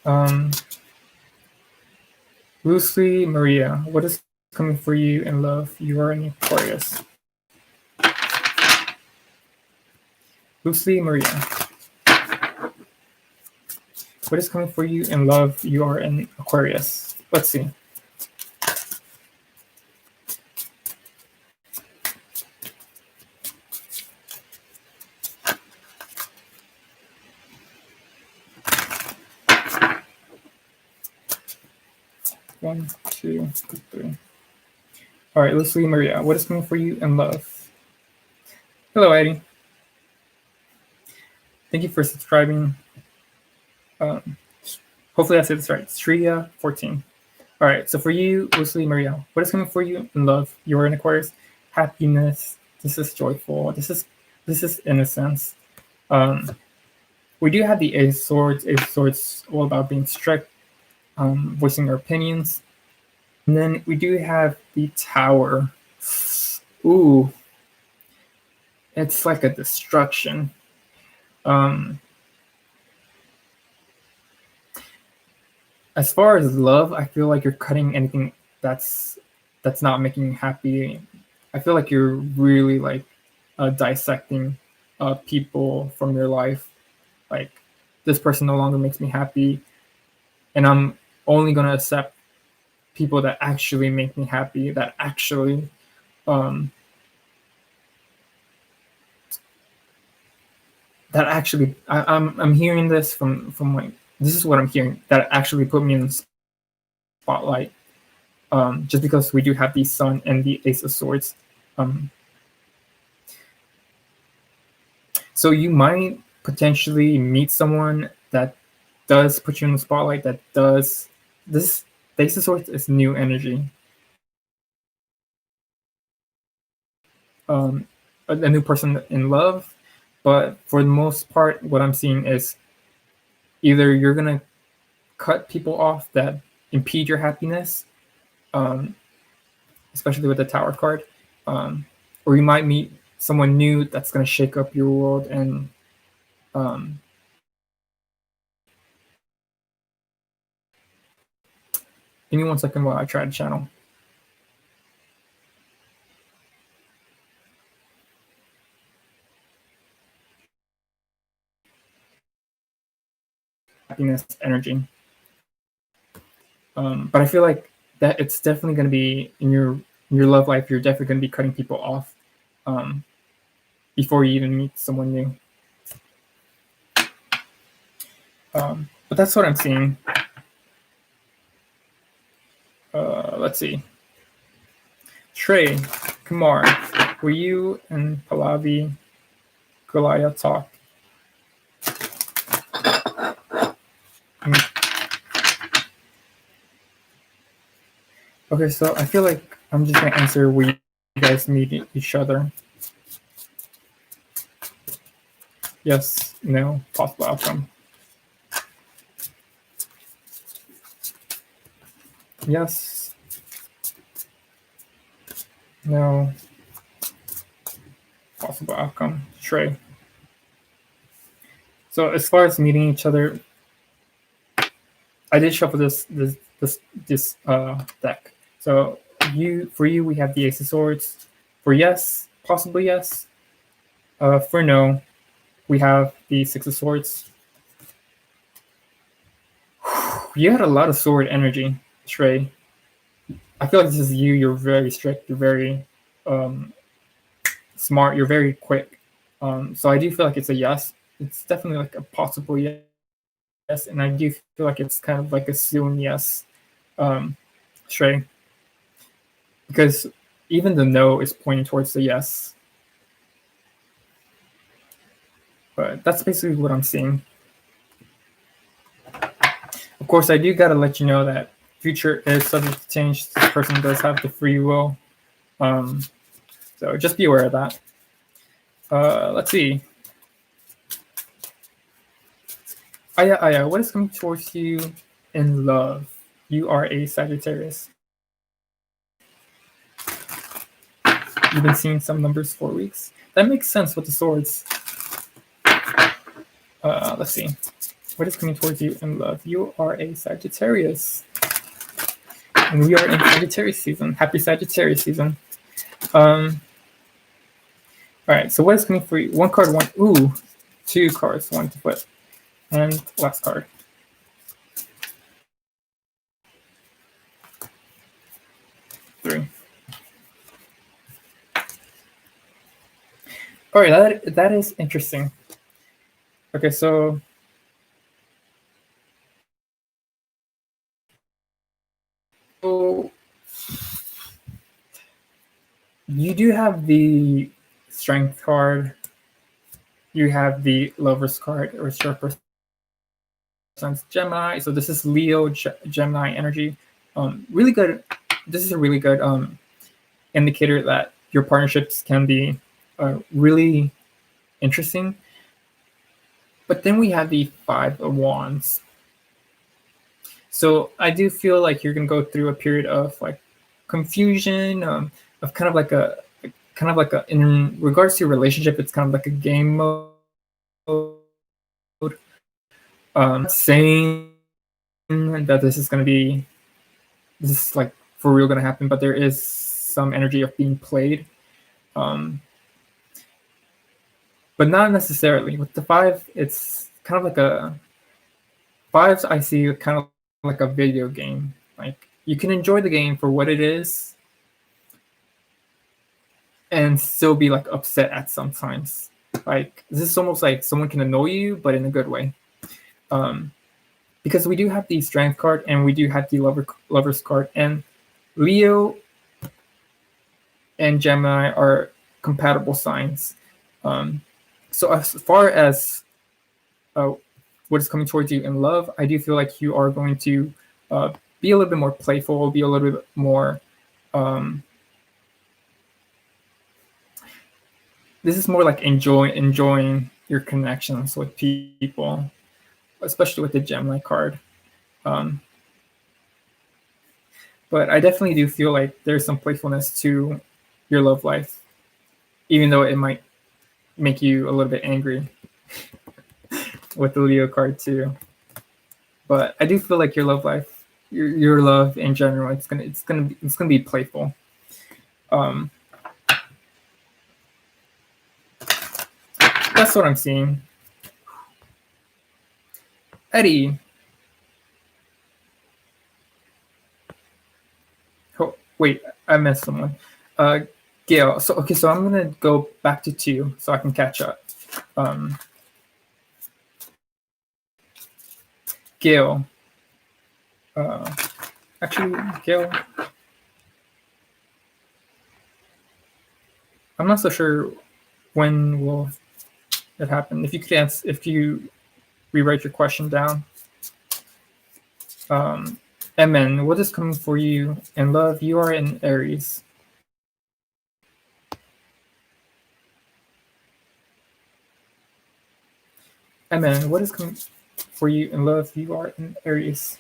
Um, Lucy Maria, what is coming for you in love? You are an Aquarius. Lucy Maria, what is coming for you in love? You are an Aquarius. Let's see. One, two, three. All right, Lucy Maria, what is coming for you in love? Hello, Eddie. Thank you for subscribing. Um, hopefully I said this right. Stria 14. All right, so for you, Lucy Maria, what is coming for you in love? You're an Aquarius. Happiness. This is joyful. This is innocence. We do have the Ace of Swords. Ace of Swords all about being strict, voicing our opinions. And then we do have the Tower. Ooh, it's like a destruction. As far as love, I feel like you're cutting anything that's not making you happy. I feel like you're really like dissecting people from your life. Like, this person no longer makes me happy, and I'm only gonna accept people that actually make me happy. That actually um, I'm hearing this from like, this is what I'm hearing, that actually put me in the spotlight. just because we do have the Sun and the Ace of Swords. So you might potentially meet someone that does put you in the spotlight, that does this. The Ace of Swords is new energy. A new person in love, but for the most part, what I'm seeing is either you're gonna cut people off that impede your happiness, especially with the Tower card, or you might meet someone new that's gonna shake up your world and give me 1 second while I try to channel. Happiness energy. But I feel like that it's definitely going to be in your love life. You're definitely going to be cutting people off before you even meet someone new. But that's what I'm seeing. Let's see. Trey, Kumar, will you and Pallavi Goliath talk? Okay, so I feel like I'm just gonna answer will you guys meet each other? Yes, no, possible outcome. Yes, no, possible outcome. Trey. So as far as meeting each other, I did shuffle this deck. So for you, we have the Ace of Swords. For yes, possibly yes. For no, we have the Six of Swords. You had a lot of sword energy, Trey. I feel like this is you. You're very strict. You're very smart. You're very quick. So I do feel like it's a yes. It's definitely like a possible yes, and I do feel like it's kind of like a soon yes, Trey. Because even the no is pointing towards the yes. But that's basically what I'm seeing. Of course, I do gotta let you know that future is subject to change. This person does have the free will. So just be aware of that. Let's see. Aya, what is coming towards you in love? You are a Sagittarius. You've been seeing some numbers 4 weeks. That makes sense with the swords. Let's see. What is coming towards you in love? You are a Sagittarius. And we are in Sagittarius season. Happy Sagittarius season. All right, so what is coming for you? One card, one. Ooh, 2 cards, 1 to flip. And last card. Three. All right, that is interesting. Okay, so you do have the Strength card. You have the Lover's card, which represents Gemini. So this is Leo Gemini energy. Really good. This is a really good indicator that your partnerships can be really interesting. But then we have the 5 of Wands. So I do feel like you're gonna go through a period of like confusion, of kind of like a in regards to your relationship, it's kind of like a game mode. Saying that this is like for real gonna happen, but there is some energy of being played. But not necessarily. With the 5, it's kind of like a 5s I see kind of like a video game. Like you can enjoy the game for what it is and still be like upset at sometimes. Like this is almost like someone can annoy you, but in a good way. Because we do have the Strength card and we do have the Lover's card, and Leo and Gemini are compatible signs. So as far as what is coming towards you in love, I do feel like you are going to be a little bit more playful, be a little bit more. This is more like enjoying your connections with people, especially with the Gemini card. But I definitely do feel like there's some playfulness to your love life, even though it might make you a little bit angry with the Leo card too. But I do feel like your love life, your love in general, it's gonna be playful. That's what I'm seeing. Eddie. Oh, wait, I missed someone. Gail. So okay, so I'm gonna go back to 2 so I can catch up. Gail. Actually, Gail. I'm not so sure when will it happen. If you could answer, if you rewrite your question down. Emin, what is coming for you in love? You are in Aries. Emin, what is coming for you in love? You are in Aries.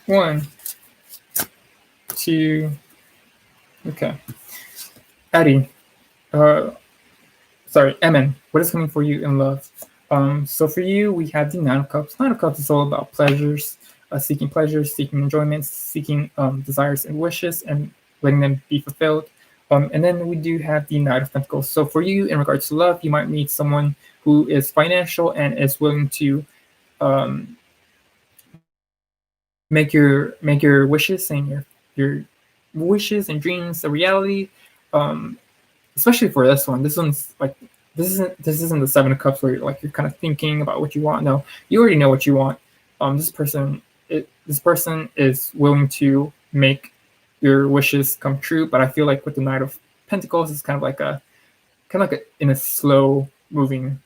One, two, okay. Addie, sorry, Emin, what is coming for you in love? So for you, we have the 9 of Cups. 9 of Cups is all about pleasures, seeking pleasures, seeking enjoyments, seeking desires and wishes, and letting them be fulfilled. And then we do have the Knight of Pentacles. So for you, in regards to love, you might meet someone who is financial and is willing to make your wishes and your wishes and dreams a reality. Especially for this one. This one's like this isn't the 7 of Cups where you're kind of thinking about what you want. No, you already know what you want. This person is willing to make your wishes come true. But I feel like with the Knight of Pentacles, it's kind of like in a slow moving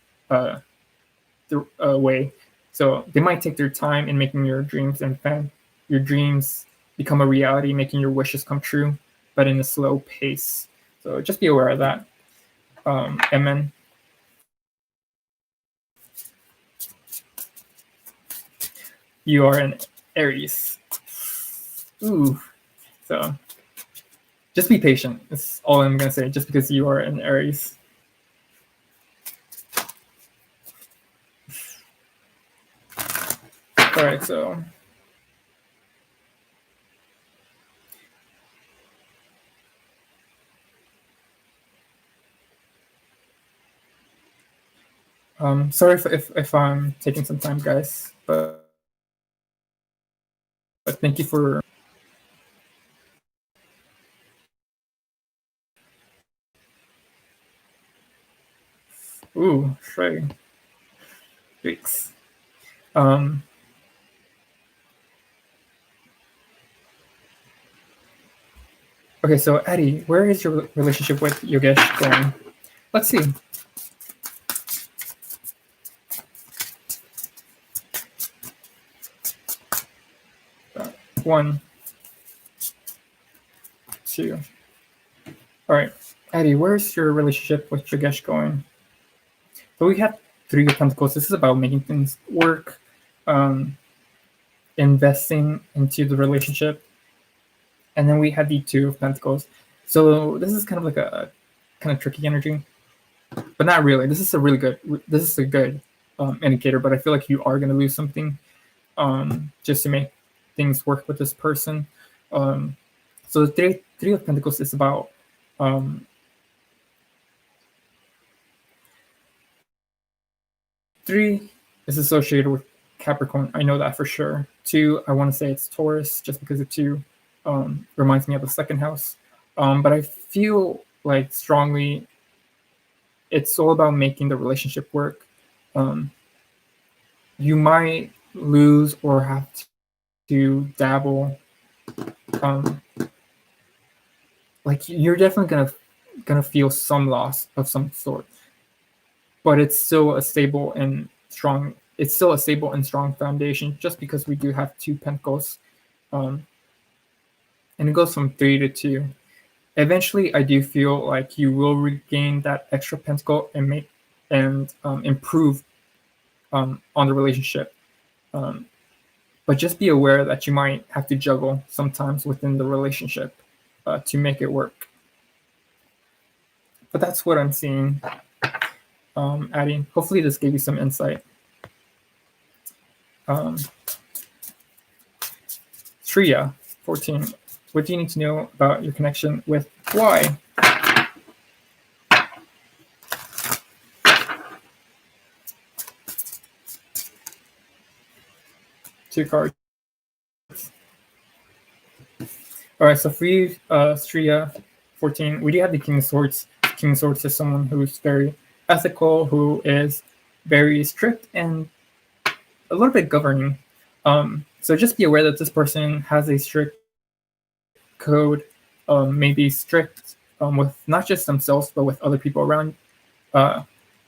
way. So they might take their time in making your dreams become a reality, making your wishes come true, but in a slow pace. So just be aware of that. And then you are an Aries. Ooh. So just be patient. That's all I'm going to say, just because you are an Aries. All right, so sorry if I'm taking some time, guys, but thank you for. Ooh, Shrey. Thanks. Okay, so Eddie, where is your relationship with Yogesh going? Let's see. One, two. All right, Eddie, where's your relationship with Yogesh going? So we have 3 of Pentacles. This is about making things work, investing into the relationship, and then we have the 2 of Pentacles. So this is kind of like a kind of tricky energy, but not really. This is a good indicator. But I feel like you are going to lose something just to make things work with this person. So the 3 of Pentacles is about 3 is associated with Capricorn. I know that for sure. 2, I want to say it's Taurus, just because the 2 reminds me of the second house. But I feel like strongly, it's all about making the relationship work. You might lose or have to dabble. Like you're definitely gonna feel some loss of some sort, but it's still a stable and strong. It's still a stable and strong foundation, just because we do have 2 pentacles, and it goes from 3 to 2. Eventually, I do feel like you will regain that extra pentacle and improve on the relationship. But just be aware that you might have to juggle sometimes within the relationship to make it work. But that's what I'm seeing, Addie. Hopefully, this gave you some insight. Shreya, 14. What do you need to know about your connection with Y? Two cards. All right, so for you, Shreya, 14, we do have the King of Swords. King of Swords is someone who's very ethical, who is very strict and a little bit governing. So just be aware that this person has a strict code, maybe strict with not just themselves but with other people around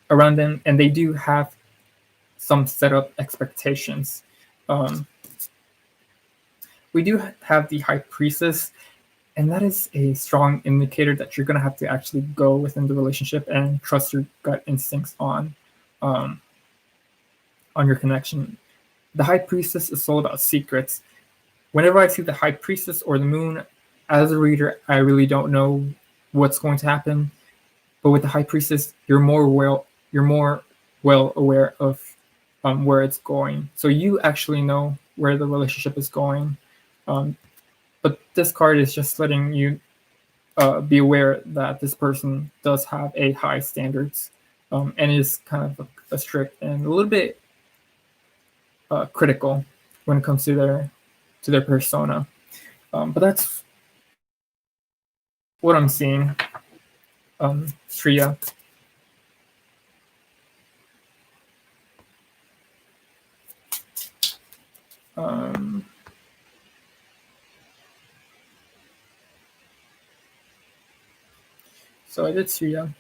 them, and they do have some set up expectations. We do have the High Priestess, and that is a strong indicator that you're going to have to actually go within the relationship and trust your gut instincts on your connection. The High Priestess is all about secrets. Whenever I see the High Priestess or the Moon, as a reader, I really don't know what's going to happen. But with the High Priestess, you're more well aware of where it's going. So you actually know where the relationship is going. But this card is just letting you be aware that this person does have a high standards and is kind of a strict and a little bit critical when it comes to their persona. But that's what I'm seeing, Shreya. So I did Shreya.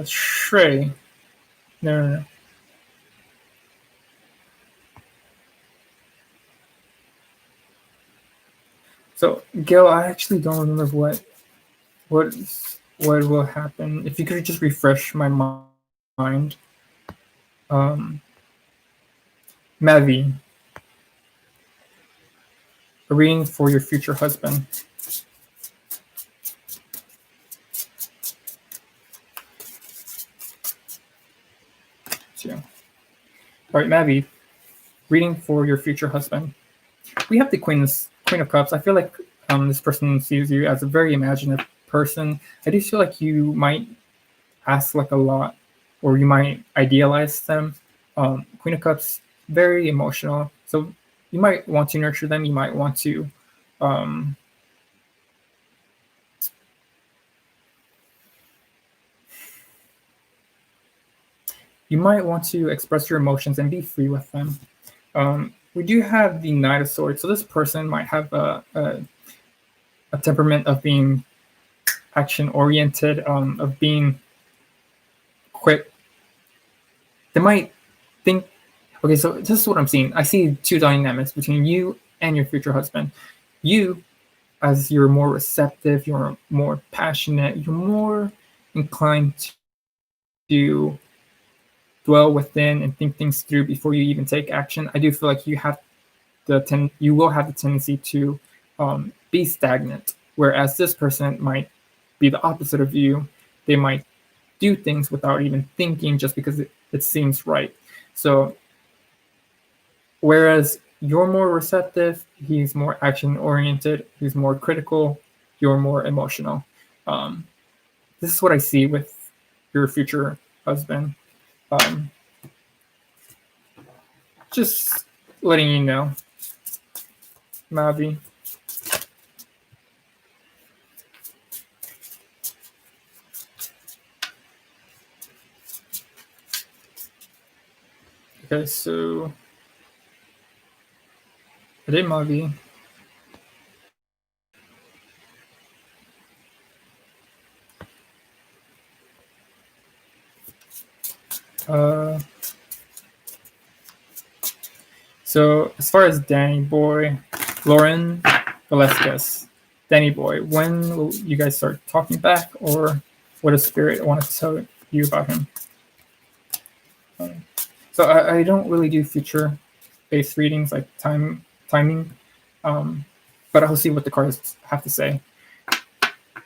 Shrey. No. So Gil, I actually don't remember what will happen. If you could just refresh my mind. Mavi, a reading for your future husband. So, all right, Mavi, reading for your future husband. We have the Queen of Cups. I feel like this person sees you as a very imaginative person. I do feel like you might ask like a lot, or you might idealize them. Queen of Cups, very emotional. So you might want to nurture them. You might want to express your emotions and be free with them. We do have the Knight of Swords. So this person might have a temperament of being action-oriented, of being quick. They might think, okay, so this is what I'm seeing. I see two dynamics between you and your future husband. You, as you're more receptive, you're more passionate, you're more inclined to dwell within and think things through before you even take action. I do feel like you will have the tendency to be stagnant, whereas this person might be the opposite of you. They might do things without even thinking just because it seems right. So whereas you're more receptive, he's more action oriented, he's more critical, you're more emotional. This is what I see with your future husband. Just letting you know. Mavi. Okay, so I did Mavi. So as far as Danny Boy, Lauren Velasquez, Danny Boy, when will you guys start talking back, or what does Spirit want to tell you about him? So I don't really do future-based readings like timing, but I'll see what the cards have to say.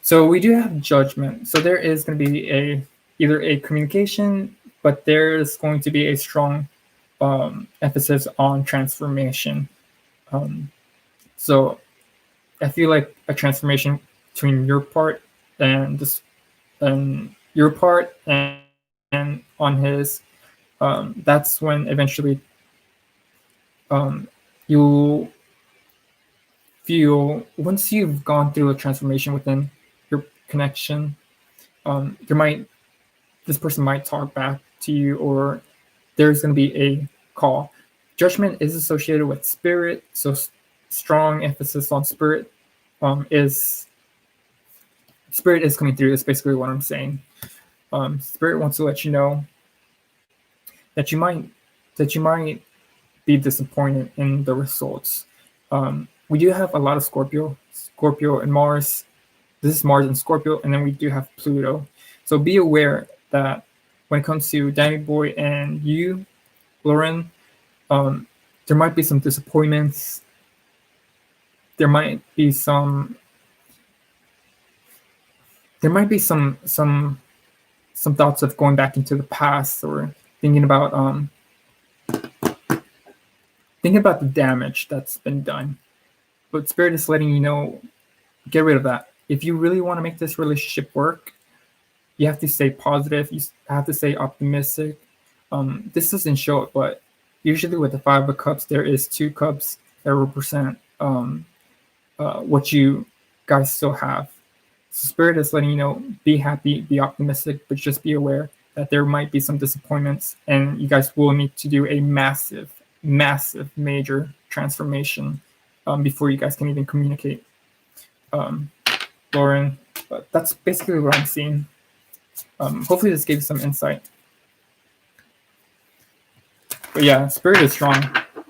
So we do have Judgment. So there is going to be either a communication, but there's going to be a strong emphasis on transformation. So I feel like a transformation between your part and this, and your part and on his. That's when eventually you'll feel, once you've gone through a transformation within your connection, this person might talk back to you, or there's going to be a call. Judgment is associated with Spirit, so strong emphasis on Spirit. Spirit is coming through. That's basically what I'm saying. Spirit wants to let you know that you might be disappointed in the results. We do have a lot of Scorpio and Mars. This is Mars and Scorpio, and then we do have Pluto. So be aware that when it comes to Danny Boy and you, Lauren, there might be some disappointments. There might be some thoughts of going back into the past, or thinking about the damage that's been done. But Spirit is letting you know, get rid of that. If you really want to make this relationship work, you have to stay positive. You have to stay optimistic. This doesn't show it, but usually with the 5 of Cups, there is 2 cups that represent what you guys still have. So Spirit is letting you know, be happy, be optimistic, but just be aware that there might be some disappointments, and you guys will need to do a massive, major transformation before you guys can even communicate. Lauren, but that's basically what I'm seeing. Hopefully this gave you some insight. But yeah, Spirit is strong,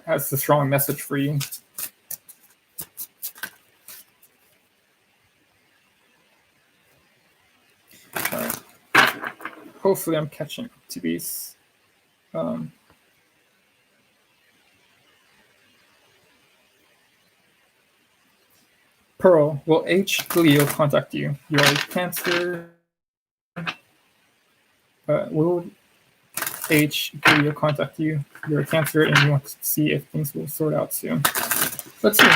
has a strong message for you. All right. Hopefully I'm catching up to these. Pearl, will H. Leo contact you? You're a Cancer. Will H. Leo contact you? You're a Cancer, and you want to see if things will sort out soon. Let's see.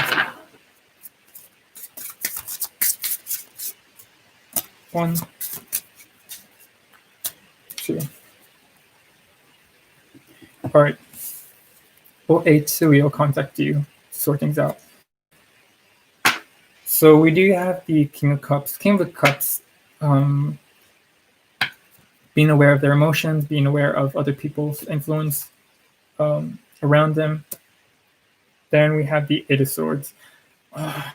1, 2. All right. Will H. Leo contact you to sort things out? So we do have the King of Cups. King of Cups, being aware of their emotions, being aware of other people's influence around them. Then we have the 8 of Swords. I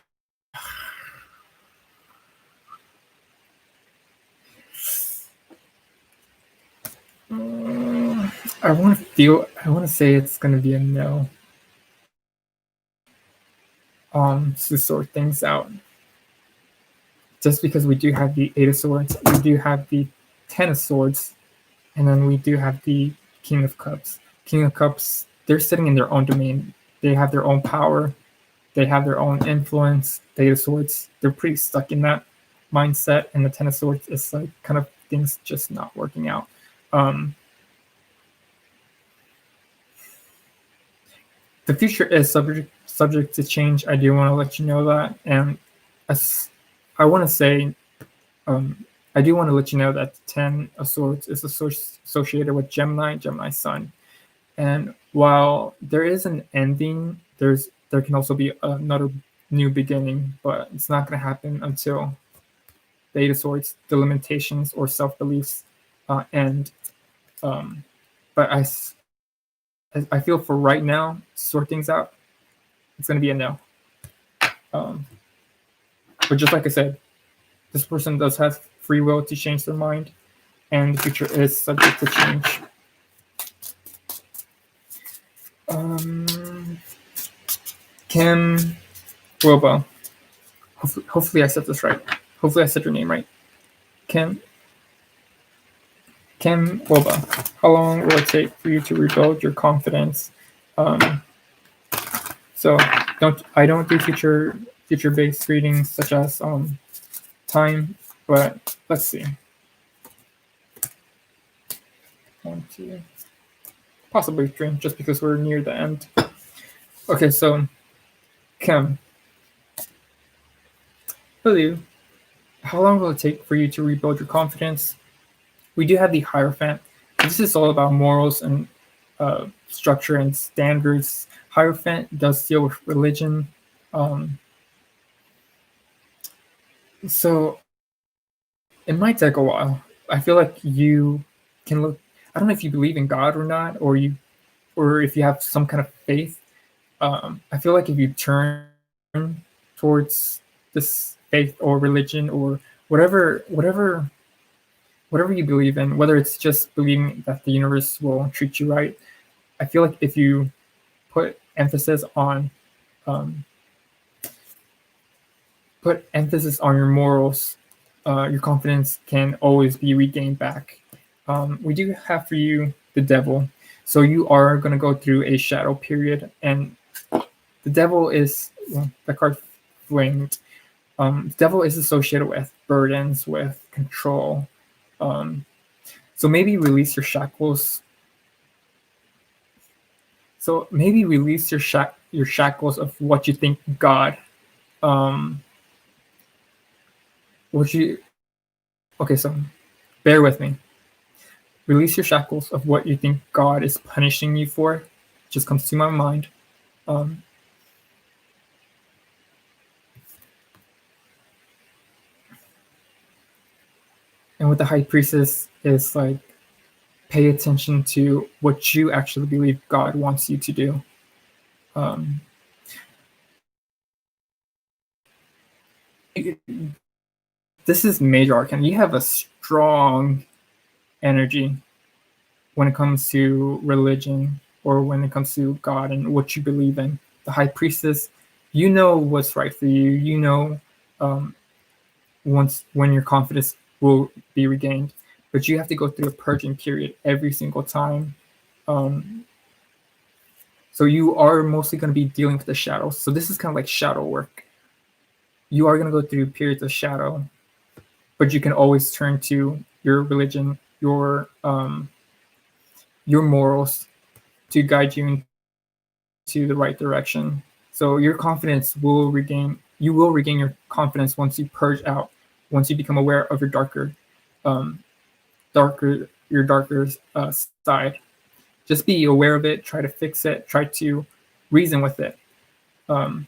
want to say it's going to be a no. To sort things out. Just because we do have the 8 of Swords, we do have the 10 of Swords, and then we do have the King of Cups. King of Cups, they're sitting in their own domain. They have their own power. They have their own influence. The 8 of Swords, they're pretty stuck in that mindset, and the 10 of Swords is like kind of things just not working out. The future is subject to change. I do want to let you know that, and I want to say, I do want to let you know that the 10 of Swords is associated with Gemini Sun, and while there is an ending, there's there can also be another new beginning, but it's not going to happen until the Eight of Swords, the limitations or self beliefs end. But I feel for right now, sort things out, it's going to be a no. But just like I said, this person does have free will to change their mind, and the future is subject to change. Kim Wilbo. Hopefully I said this right. Hopefully I said your name right. Kim Wilbo. How long will it take for you to rebuild your confidence? So I don't do future based readings such as time, but let's see. 1, 2, possibly 3, just because we're near the end. Okay, so Kim, hello. How long will it take for you to rebuild your confidence? We do have the Hierophant. This is all about morals and structure and standards. Hierophant does deal with religion. So it might take a while. I feel like you can look. I don't know if you believe in God or not, or if you have some kind of faith. I feel like if you turn towards this faith or religion or whatever you believe in, whether it's just believing that the universe will treat you right, I feel like if you put emphasis on your morals, your confidence can always be regained back. We do have for you the Devil, so you are going to go through a shadow period, and the Devil is the card flamed. The Devil is associated with burdens, with control. So maybe release your shackles. So maybe release your shackles of what you think God. Okay, so bear with me. Release your shackles of what you think God is punishing you for. It just comes to my mind. And with the High Priestess, it's like, pay attention to what you actually believe God wants you to do. This is major arcana. You have a strong energy when it comes to religion or when it comes to God and what you believe in. The High Priestess, you know what's right for you. You know when your confidence will be regained, but you have to go through a purging period every single time. So you are mostly going to be dealing with the shadows. So this is kind of like shadow work. You are going to go through periods of shadow, but you can always turn to your religion, your morals to guide you into the right direction. So your confidence will regain. You will regain your confidence once you purge out, once you become aware of your darker side. Just be aware of it. Try to fix it. Try to reason with it. But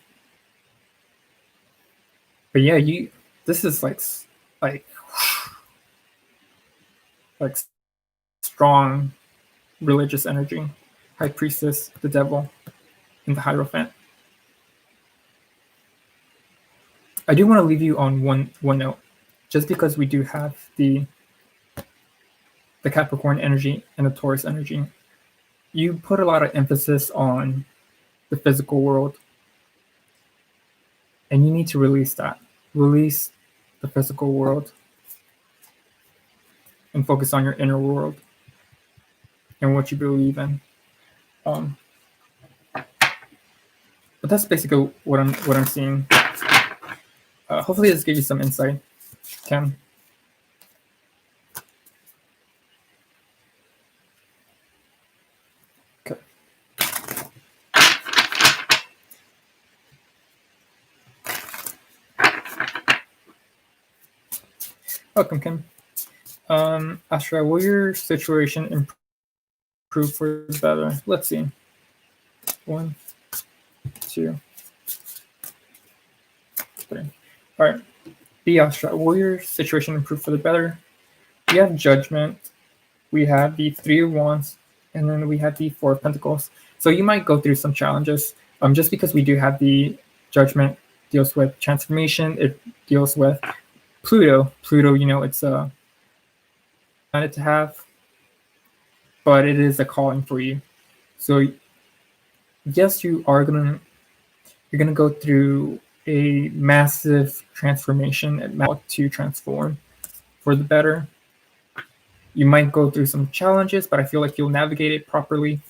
yeah, this is like strong religious energy. High Priestess, the Devil, and the Hierophant. I do want to leave you on one note, just because we do have the Capricorn energy and the Taurus energy. You put a lot of emphasis on the physical world, and you need to release that. Release the physical world and focus on your inner world and what you believe in. But that's basically what I'm seeing. Hopefully this gave you some insight, Kim. Okay. Welcome, Kim. Astra, will your situation improve for the better? Let's see. 1, 2, 3. All right. The Astra. Will your situation improve for the better? We have Judgment. We have the 3 of Wands. And then we have the 4 of Pentacles. So you might go through some challenges. Just because we do have the Judgment deals with transformation. It deals with Pluto. Pluto, it's a planet to have, but it is a calling for you. So yes, you're gonna go through a massive transformation to transform for the better. You might go through some challenges, but I feel like you'll navigate it properly.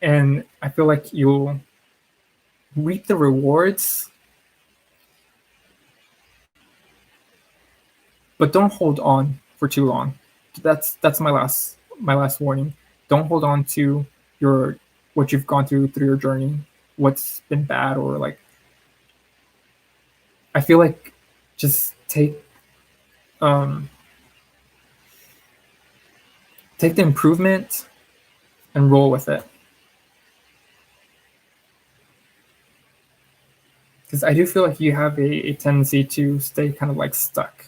And I feel like you'll reap the rewards, but don't hold on for too long. That's my last warning. Don't hold on to what you've gone through your journey, what's been bad, or like, I feel like just take the improvement and roll with it. Because I do feel like you have a tendency to stay kind of like stuck.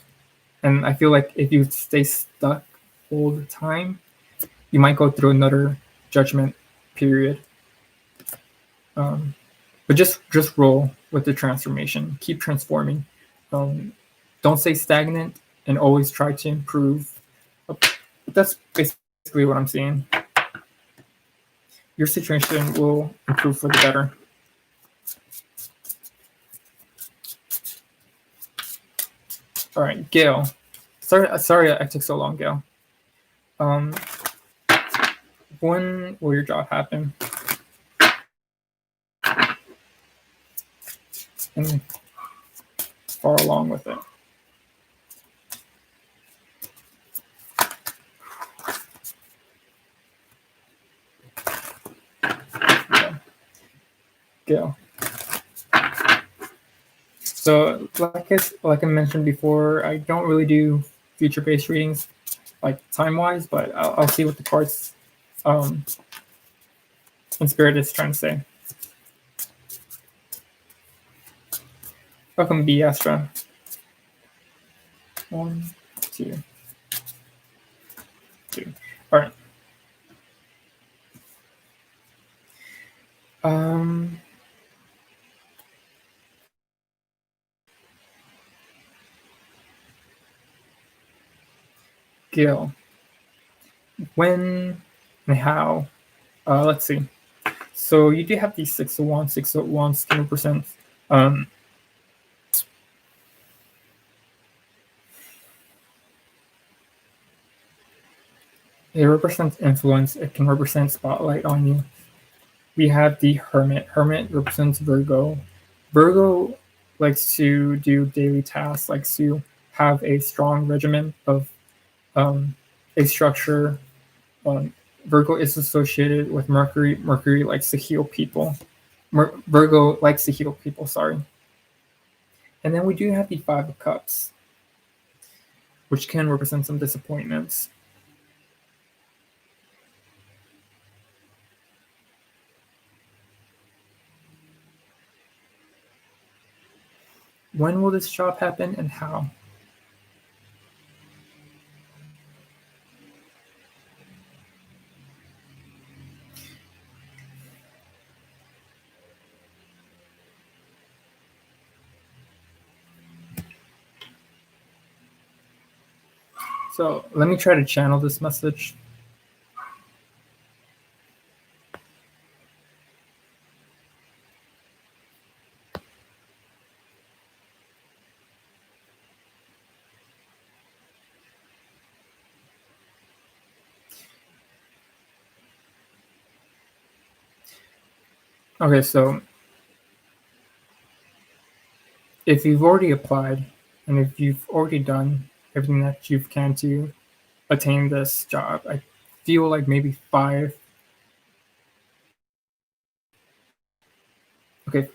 And I feel like if you stay stuck all the time, you might go through another judgment period. But just roll with the transformation. Keep transforming. Don't stay stagnant and always try to improve. That's basically what I'm seeing. Your situation will improve for the better. All right, Gail. Sorry I took so long, Gail. When will your job happen? And far along with it. Gail. So, like I mentioned before, I don't really do future-based readings, like time-wise, but I'll see what the cards and Spirit is trying to say. Welcome, B Astra. 1, 2, 2. All right. Gail. When and how? Let's see. So you do have the 6 of Wands. 6 of Wands can represent it represents influence. It can represent spotlight on you. We have the Hermit. Hermit represents Virgo. Virgo likes to do daily tasks, likes to have a strong regimen of a structure. Virgo is associated with Mercury. Mercury likes to heal people. Virgo likes to heal people, sorry. And then we do have the 5 of Cups, which can represent some disappointments. When will this job happen and how? So let me try to channel this message. Okay, so if you've already applied and if you've already done everything that you can to attain this job, I feel like maybe 5. Okay,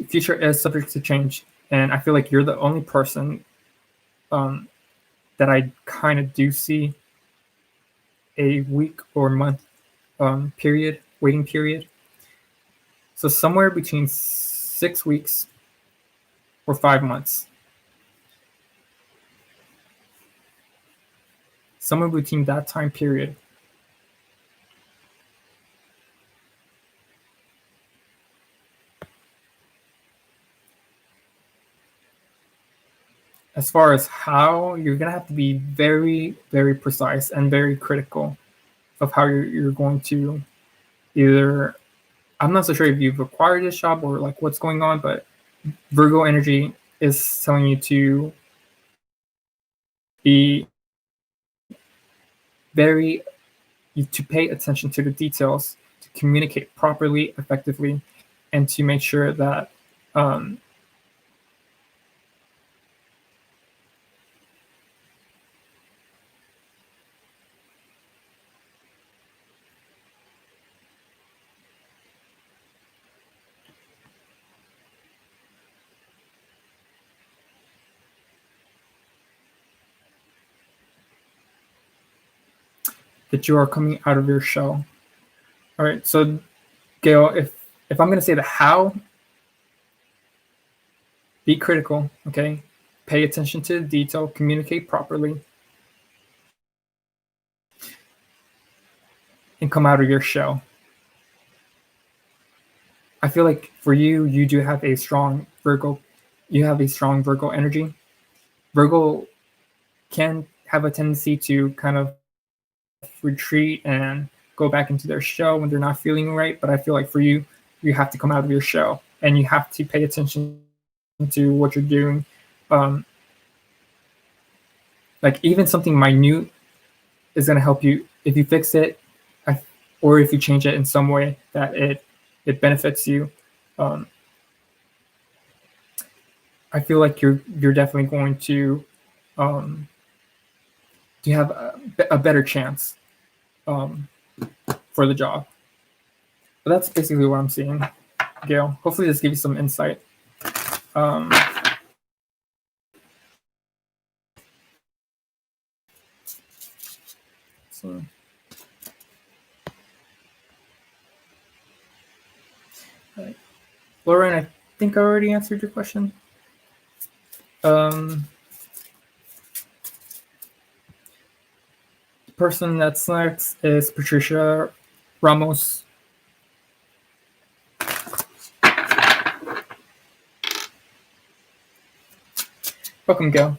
future is subject to change, and I feel like you're the only person that I kind of do see a week or month waiting period. So somewhere between 6 weeks or 5 months. Somewhere between that time period. As far as how, you're going to have to be very, very precise and very critical of how you're going to either. I'm not so sure if you've acquired this job or like what's going on, but Virgo energy is telling you to be very, to pay attention to the details, to communicate properly, effectively, and to make sure that um, that you are coming out of your shell. All right, so Gail, if I'm going to say the how, be critical, okay? Pay attention to the detail, communicate properly, and come out of your shell. I feel like for you, you do have a strong Virgo. You have a strong Virgo energy. Virgo can have a tendency to kind of retreat and go back into their shell when they're not feeling right. But I feel like for you, you have to come out of your shell and you have to pay attention to what you're doing. Like even something minute is going to help you if you fix it, or if you change it in some way that it benefits you. I feel like you're definitely going to have a better chance for the job. But that's basically what I'm seeing, Gail. Hopefully this gives you some insight. So. Right. Lauren, I think I already answered your question. The person that's next is Patricia Ramos. Welcome, Gail.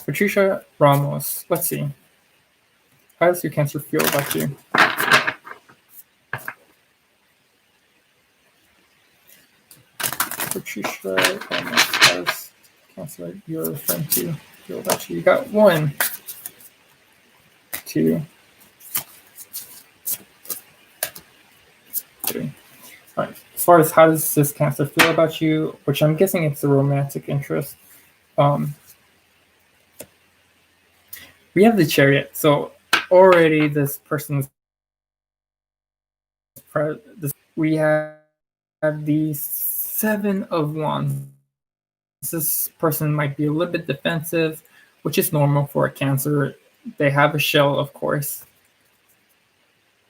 Patricia Ramos. Let's see. How does your Cancer feel about you? Patricia Ramos. How does Cancer, your friend, to feel about you? You got 1, 2, 3. All right. As far as how does this Cancer feel about you, which I'm guessing it's a romantic interest. We have the Chariot, so already this person's. We have the 7 of Wands. This person might be a little bit defensive, which is normal for a Cancer. They have a shell, of course.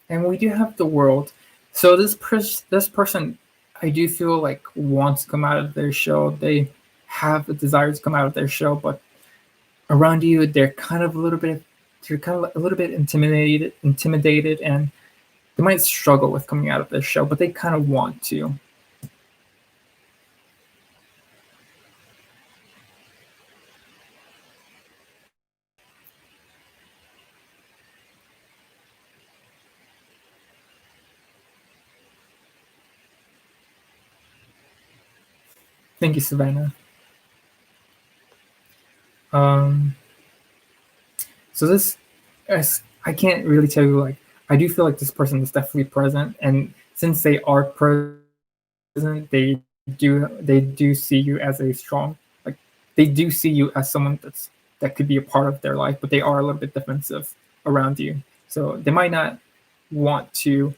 And we do have the World. So this person, I do feel like wants to come out of their shell. They have a desire to come out of their shell, but around you, they're kind of a little bit intimidated, and they might struggle with coming out of their shell, but they kind of want to. Thank you, Savannah. So this, I can't really tell you, like, I do feel like this person is definitely present, and since they are present, they do see you as a strong, like, they do see you as someone that could be a part of their life, but they are a little bit defensive around you. So they might not want to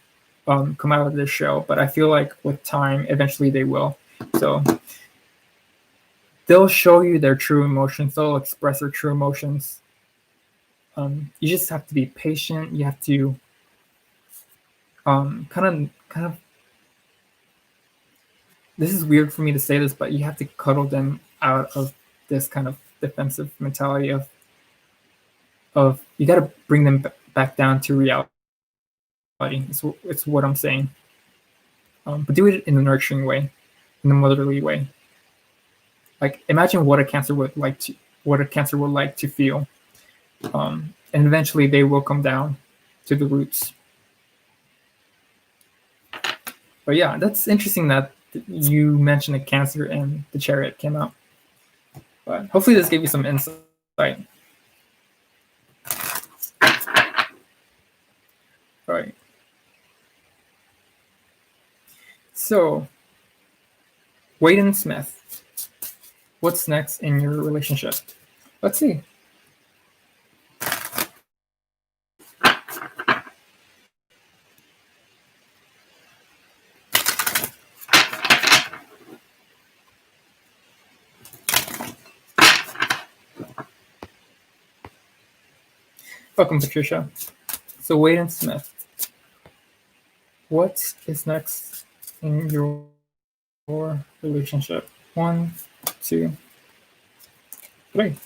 come out of this shell, but I feel like with time, eventually they will. So they'll show you their true emotions. They'll express their true emotions. You just have to be patient. You have to kind of. This is weird for me to say this, but you have to cuddle them out of this kind of defensive mentality of you got to bring them back down to reality. It's what I'm saying. But do it in a nurturing way, in a motherly way. Like imagine what a cancer would like to feel, and eventually they will come down to the roots. But yeah, that's interesting that you mentioned a cancer and the chariot came out. But hopefully this gave you some insight. All right. So, Wade and Smith, what's next in your relationship? Let's see. Welcome, Patricia. So, Wade and Smith, what is next in your relationship? 1, 2, 3.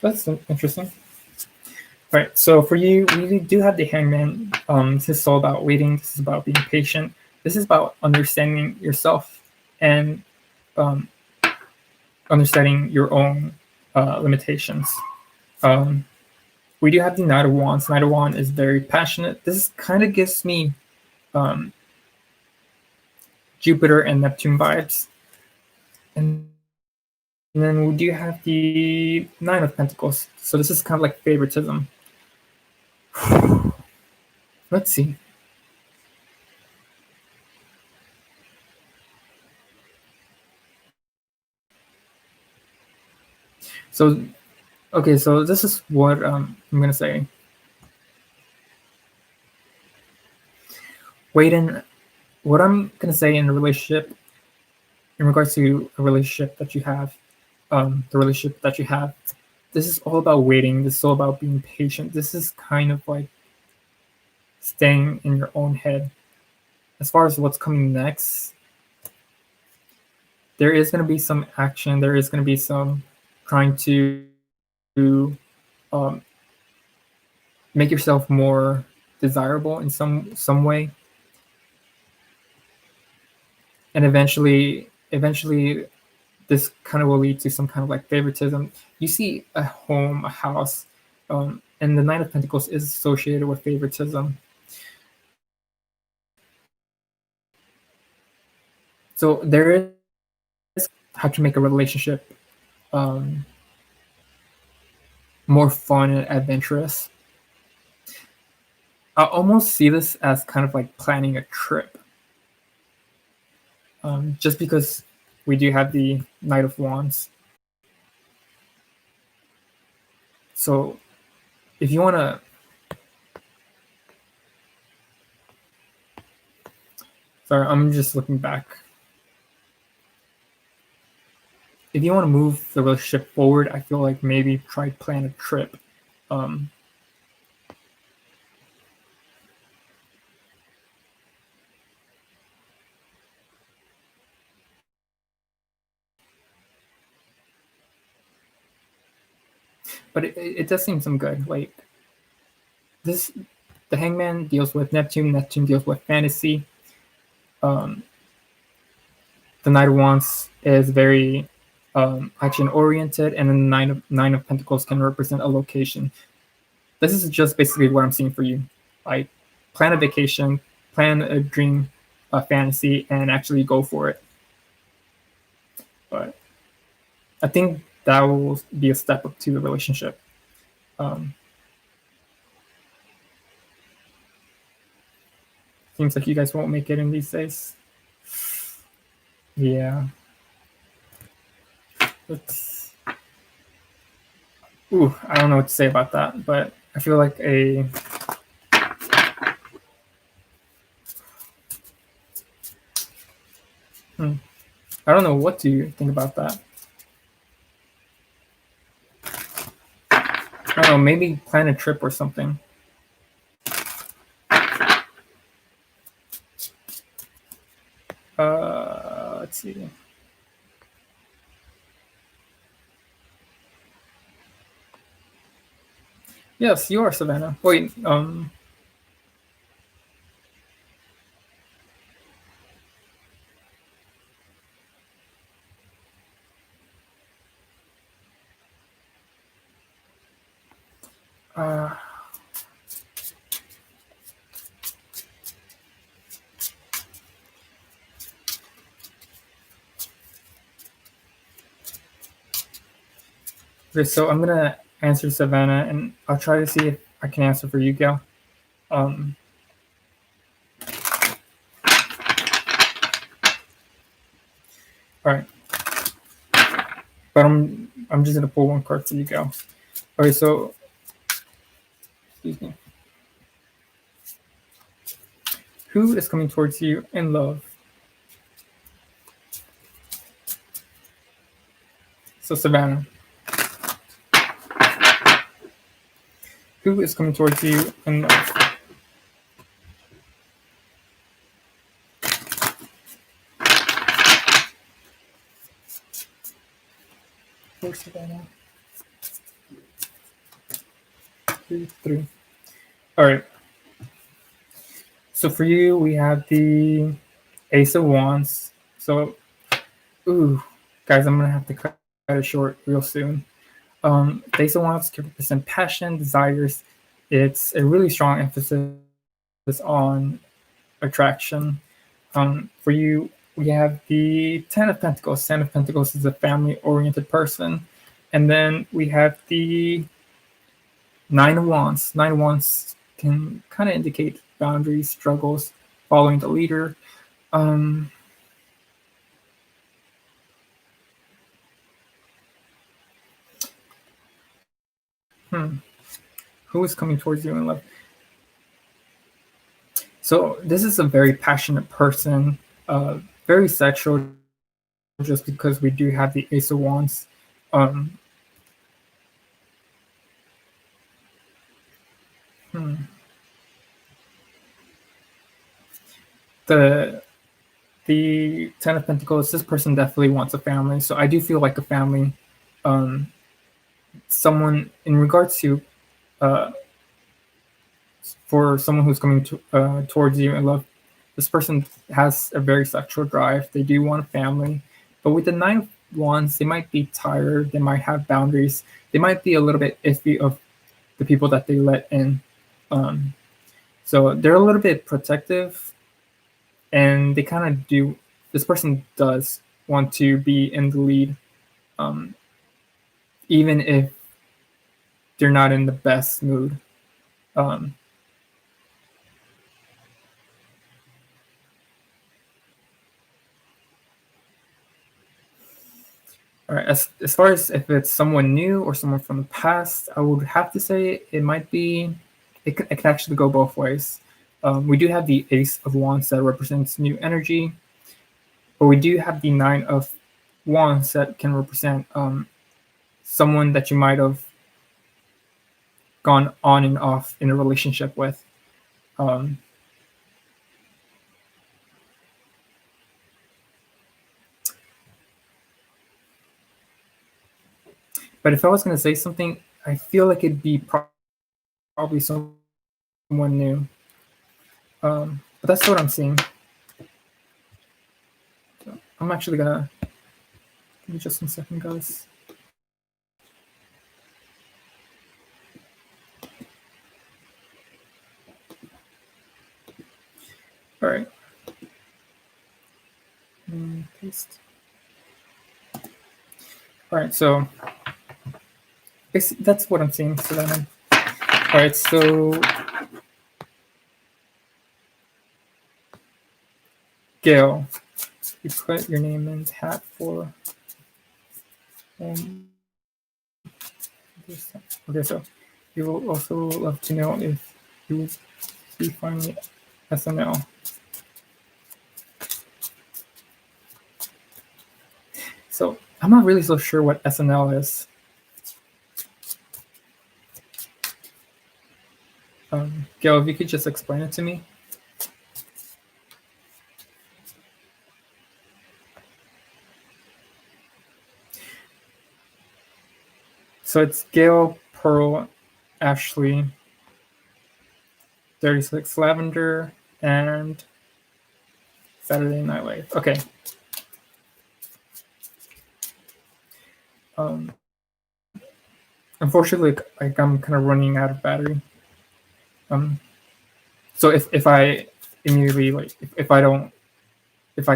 That's interesting. All right, so for you, we do have the Hangman. This is all about waiting. This is about being patient. This is about understanding yourself and understanding your own limitations. We do have the Knight of Wands. Knight of Wands is very passionate. This kind of gives me Jupiter and Neptune vibes. And then we do have the Nine of Pentacles. So this is kind of like favoritism. Let's see. So, okay, so this is what I'm going to say. Wayden, what I'm going to say in a relationship, in regards to a relationship that you have, the relationship that you have, this is all about waiting. This is all about being patient. This is kind of like staying in your own head. As far as what's coming next, there is going to be some action. There is going to be some trying to make yourself more desirable in some way, and eventually this kind of will lead to some kind of like favoritism. You see a home, a house, and the Knight of Pentacles is associated with favoritism. So there is how to make a relationship more fun and adventurous. I almost see this as kind of like planning a trip. Just because we do have the Knight of Wands. So if you want to, sorry, I'm just looking back. If you want to move the relationship forward, I feel like maybe try plan a trip. But it does seem some good. Like this, the Hangman deals with Neptune. Neptune deals with fantasy. The Knight of Wands is very action oriented, and then the Nine of Pentacles can represent a location. This is just basically what I'm seeing for you. Like plan a vacation, plan a dream, a fantasy, and actually go for it. But I think that will be a step up to the relationship. Seems like you guys won't make it in these days. Yeah. I don't know what to say about that, but I feel like I don't know what to think about that. I don't know, maybe plan a trip or something. see. Yes, you are Savannah. Wait, uh, okay, so I'm gonna answer Savannah, and I'll try to see if I can answer for you, Gail. Um, all right, but I'm just gonna pull one card for you, Gail. Okay, so excuse me. Who is coming towards you in love? So Savannah, who is coming towards you in love? For Savannah, 3, 3. All right. So for you, we have the Ace of Wands. So, ooh, guys, I'm gonna have to cut it short real soon. The Ace of Wands can represent passion, desires. It's a really strong emphasis on attraction. For you, we have the Ten of Pentacles. Ten of Pentacles is a family-oriented person, and then we have the Nine of Wands. Nine of Wands can kind of indicate boundaries, struggles, following the leader. Um, hmm, who is coming towards you in love? So this is a very passionate person, very sexual, just because we do have the Ace of Wands. Um, hmm, the the Ten of Pentacles. This person definitely wants a family, so I do feel like a family. Um, someone in regards to uh, for someone who's coming towards you in love, this person has a very sexual drive. They do want a family, but with the Nine of Wands, they might be tired. They might have boundaries. They might be a little bit iffy of the people that they let in. Um, so they're a little bit protective, and they kind of do. This person does want to be in the lead, um, even if they're not in the best mood. Um, All right. As far as if it's someone new or someone from the past, I would have to say it might be. It can actually go both ways. We do have the Ace of Wands that represents new energy, but we do have the Nine of Wands that can represent someone that you might have gone on and off in a relationship with. Um, but if I was going to say something, I feel like it'd be probably someone new. But that's what I'm seeing. So I'm actually gonna give me just one second, guys. All right. Paste. All right, so that's what I'm seeing. So then, all right, so Gail, you put your name in the hat for. Um, okay, so you will also love to know if you will be finally SNL. So I'm not really so sure what SNL is. Gail, if you could just explain it to me. So it's Gail, Pearl, Ashley, 36 Lavender, and Saturday Night Live. Okay. Unfortunately, like I'm kind of running out of battery. So if I immediately if I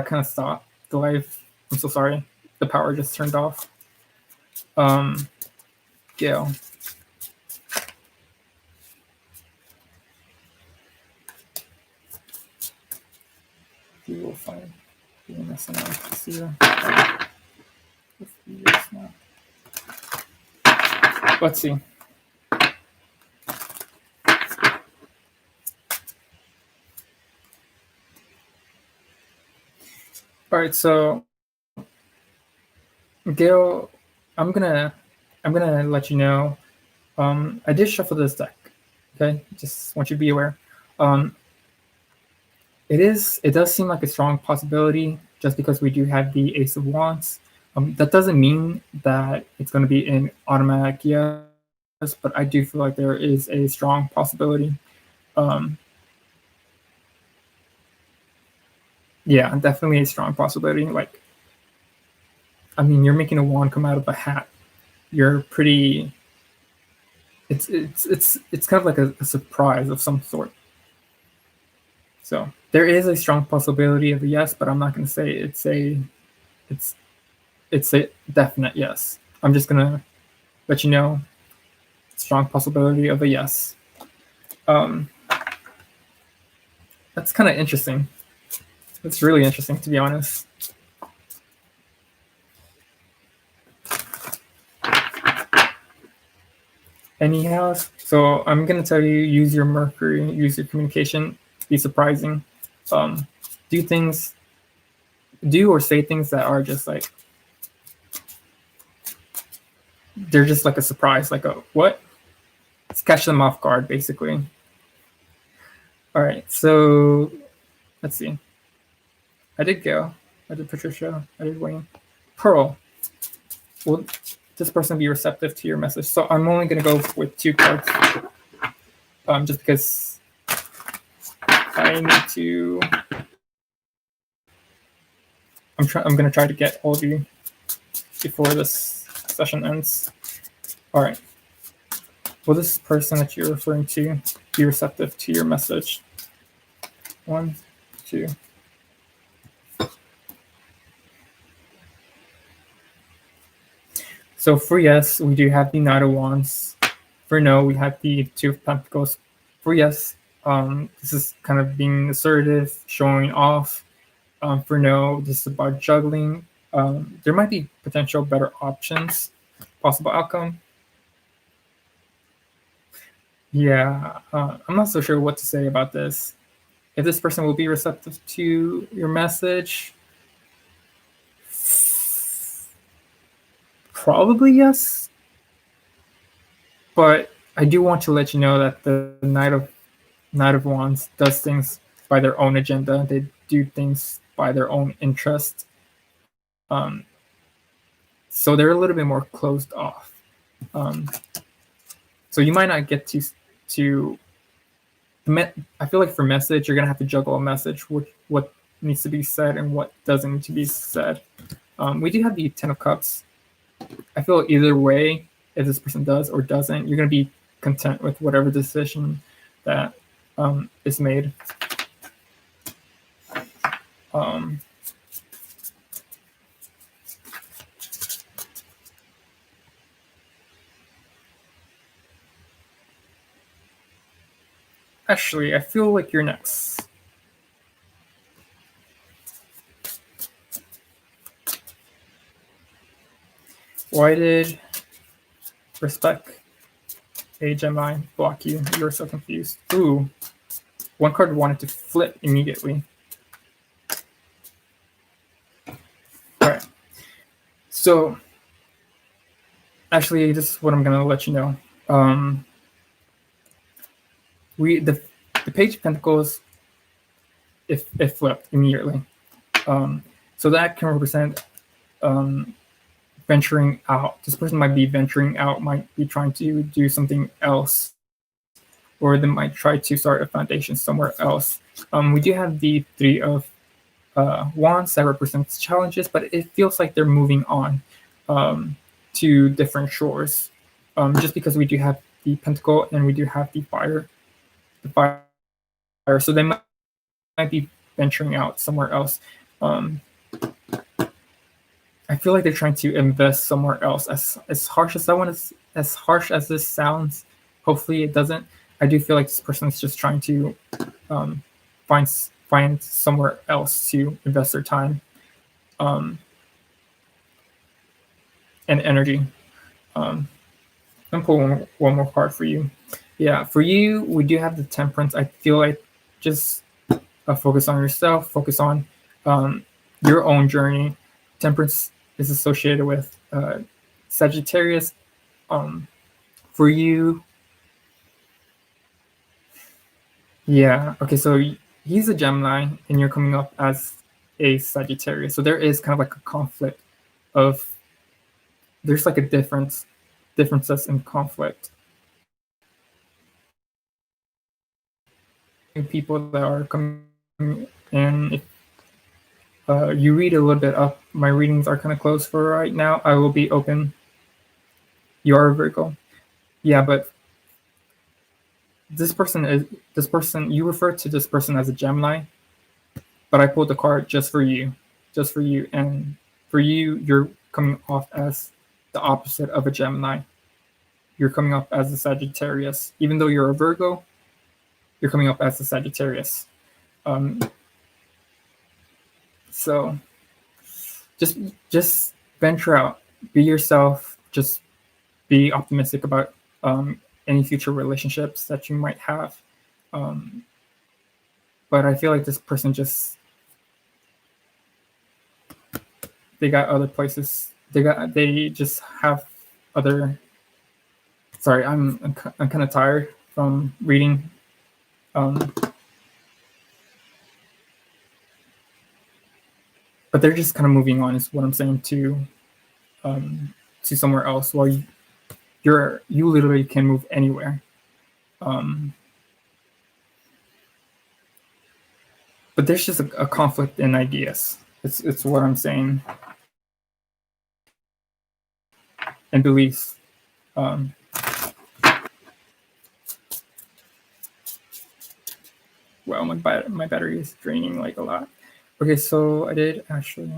kind of stop the live, I'm so sorry. The power just turned off. Gail. You will find DNS and to see you. Let's see. All right, so Gail, I'm gonna let you know. I did shuffle this deck. Okay, just want you to be aware. It does seem like a strong possibility just because we do have the Ace of Wands. That doesn't mean that it's going to be an automatic yes, but I do feel like there is a strong possibility. Yeah, definitely a strong possibility. Like, I mean, you're making a wand come out of a hat. You're pretty. It's kind of like a surprise of some sort. So there is a strong possibility of a yes, but I'm not going to say it's a definite yes. I'm just going to let you know strong possibility of a yes. That's kind of interesting. It's really interesting, to be honest. Anyhow, so I'm going to tell you, use your Mercury, use your communication, be surprising. Do or say things that are just like, they're just like a surprise, like a what? Let's catch them off guard, basically. All right, so let's see. I did Gail, I did Patricia, I did Wayne. Pearl, will this person be receptive to your message? So I'm only going to go with 2 cards, just because I need to. I'm going to try to get all of you before this session ends. All right. Will this person that you're referring to be receptive to your message? 1, 2. So for yes, we do have the Knight of Wands. For no, we have the 2 of Pentacles. For yes, this is kind of being assertive, showing off. For no, this is about juggling. There might be potential better options, possible outcome. Yeah, I'm not so sure what to say about this. If this person will be receptive to your message, probably yes. But I do want to let you know that the Knight of Wands does things by their own agenda. They do things by their own interest. So they're a little bit more closed off. So you might not get to. I feel like for message, you're gonna have to juggle a message, what needs to be said and what doesn't need to be said. We do have the 10 of Cups. I feel either way, if this person does or doesn't, you're gonna be content with whatever decision that is made. Ashley, I feel like you're next. Why did respect HMI block you? You're so confused. Ooh, one card wanted to flip immediately. All right. So, actually, this is what I'm gonna let you know. The Page of Pentacles, it flipped immediately. So that can represent venturing out. This person might be venturing out, might be trying to do something else, or they might try to start a foundation somewhere else. We do have the Three of Wands that represents challenges, but it feels like they're moving on to different shores. Just because we do have the Pentacle and we do have the fire, so they might be venturing out somewhere else. I feel like they're trying to invest somewhere else. As harsh as that one is, as harsh as this sounds, hopefully it doesn't. I do feel like this person is just trying to find somewhere else to invest their time and energy. I'm pulling one more card for you. Yeah, for you, we do have the Temperance. I feel like just focus on yourself, focus on your own journey. Temperance is associated with Sagittarius. For you, yeah, okay, so he's a Gemini and you're coming up as a Sagittarius. So there is kind of like a conflict of, there's like a differences in conflict. People that are coming in, if you read a little bit up, my readings are kind of closed for right now. I will be open. You are a Virgo. Yeah, but this person, you refer to this person as a Gemini, but I pulled the card just for you. And for you, you're coming off as the opposite of a Gemini. You're coming up as a Sagittarius. Even though you're a Virgo, you're coming up as a Sagittarius. So just venture out, be yourself, just be optimistic about any future relationships that you might have. But I feel like this person they got other places. They just have other. Sorry, I'm kind of tired from reading. But they're just kind of moving on, is what I'm saying, to somewhere else. While you literally can move anywhere. But there's just a conflict in ideas. It's what I'm saying, and beliefs. Well, my battery is draining like a lot. Okay, so I did actually.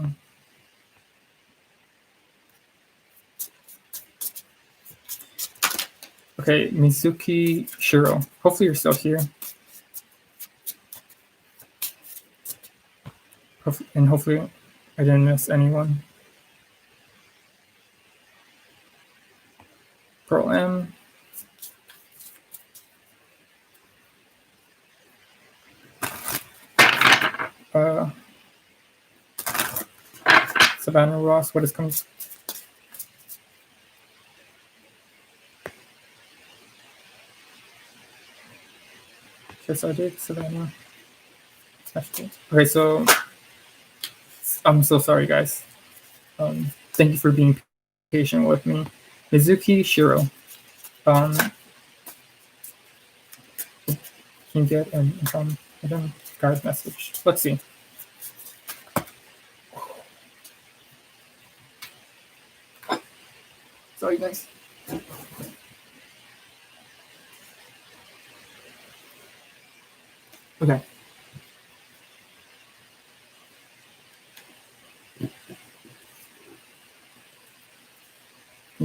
Okay, Mizuki Shiro. Hopefully you're still here. And hopefully I didn't miss anyone. Pearl M. Savannah Ross, what is coming? Yes, I did, Savannah. Okay, so I'm so sorry, guys. Thank you for being patient with me. Mizuki Shiro. Can get from hidden card message. Let's see. Sorry, guys. Okay.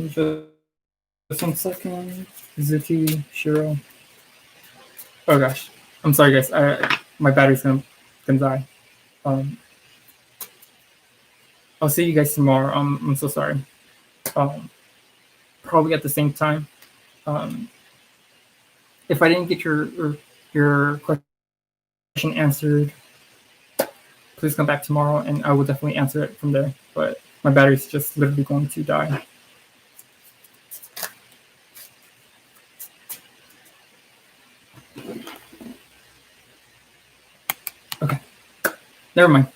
Just 1 second. Mizuki Shiro. Oh gosh, I'm sorry, guys. My battery's gonna die. I'll see you guys tomorrow. I'm so sorry. Probably at the same time. If I didn't get your question answered, please come back tomorrow, and I will definitely answer it from there. But my battery's just literally going to die. Okay, never mind.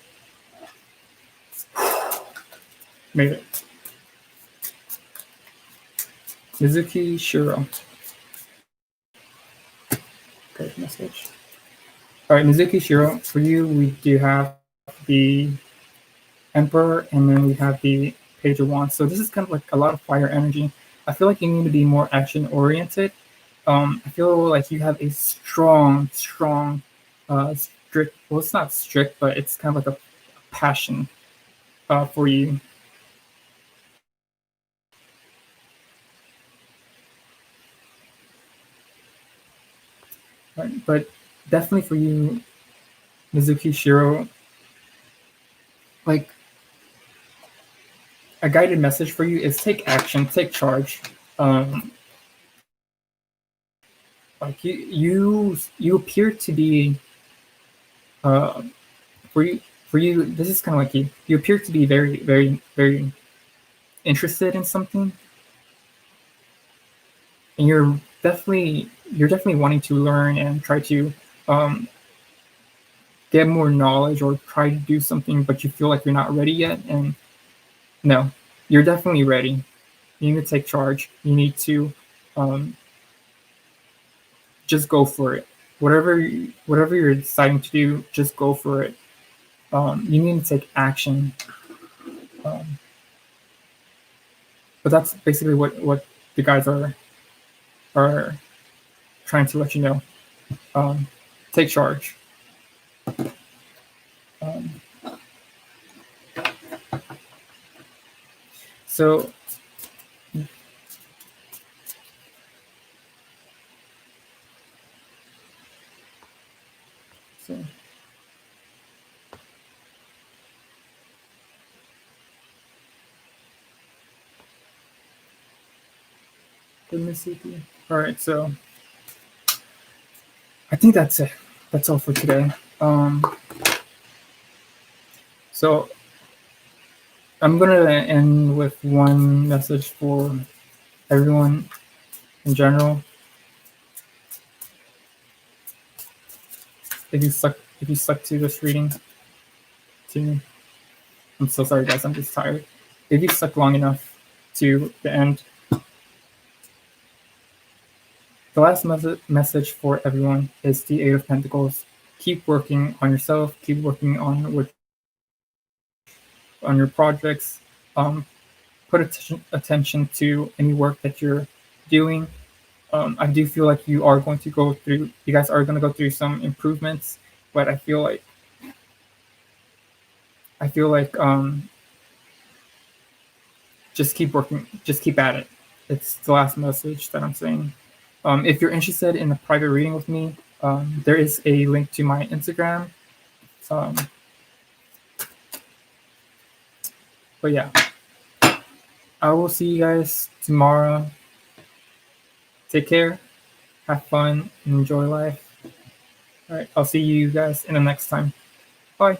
Made it. Mizuki Shiro. Great message. All right, Mizuki Shiro, for you, we do have the Emperor, and then we have the Page of Wands. So this is kind of like a lot of fire energy. I feel like you need to be more action oriented. I feel like you have a strong, strict. Well, it's not strict, but it's kind of like a passion for you. Right? But definitely for you, Mizuki Shiro, like a guided message for you is take action, take charge. Um, like you appear to be uh, for you. This is kind of like you appear to be very interested in something, and you're definitely wanting to learn and try to um, get more knowledge or try to do something, but you feel like you're not ready yet. And no, you're definitely ready. You need to take charge. You need to um, just go for it. Whatever you're deciding to do, just go for it. You need to take action. Um, but that's basically what the guys are trying to let you know. Take charge. Um, so so all right, so I think that's it. That's all for today. So I'm gonna end with one message for everyone in general. If you stuck to this reading, to me, I'm so sorry, guys. I'm just tired. If you stuck long enough to the end, the last message for everyone is the Eight of Pentacles. Keep working on yourself. Keep working on your projects. Put attention to any work that you're doing. I do feel like you guys are going to go through some improvements, but I feel like just keep working, just keep at it. It's the last message that I'm saying. If you're interested in a private reading with me, there is a link to my Instagram. But yeah, I will see you guys tomorrow. Take care, have fun, and enjoy life. All right, I'll see you guys in the next time. Bye.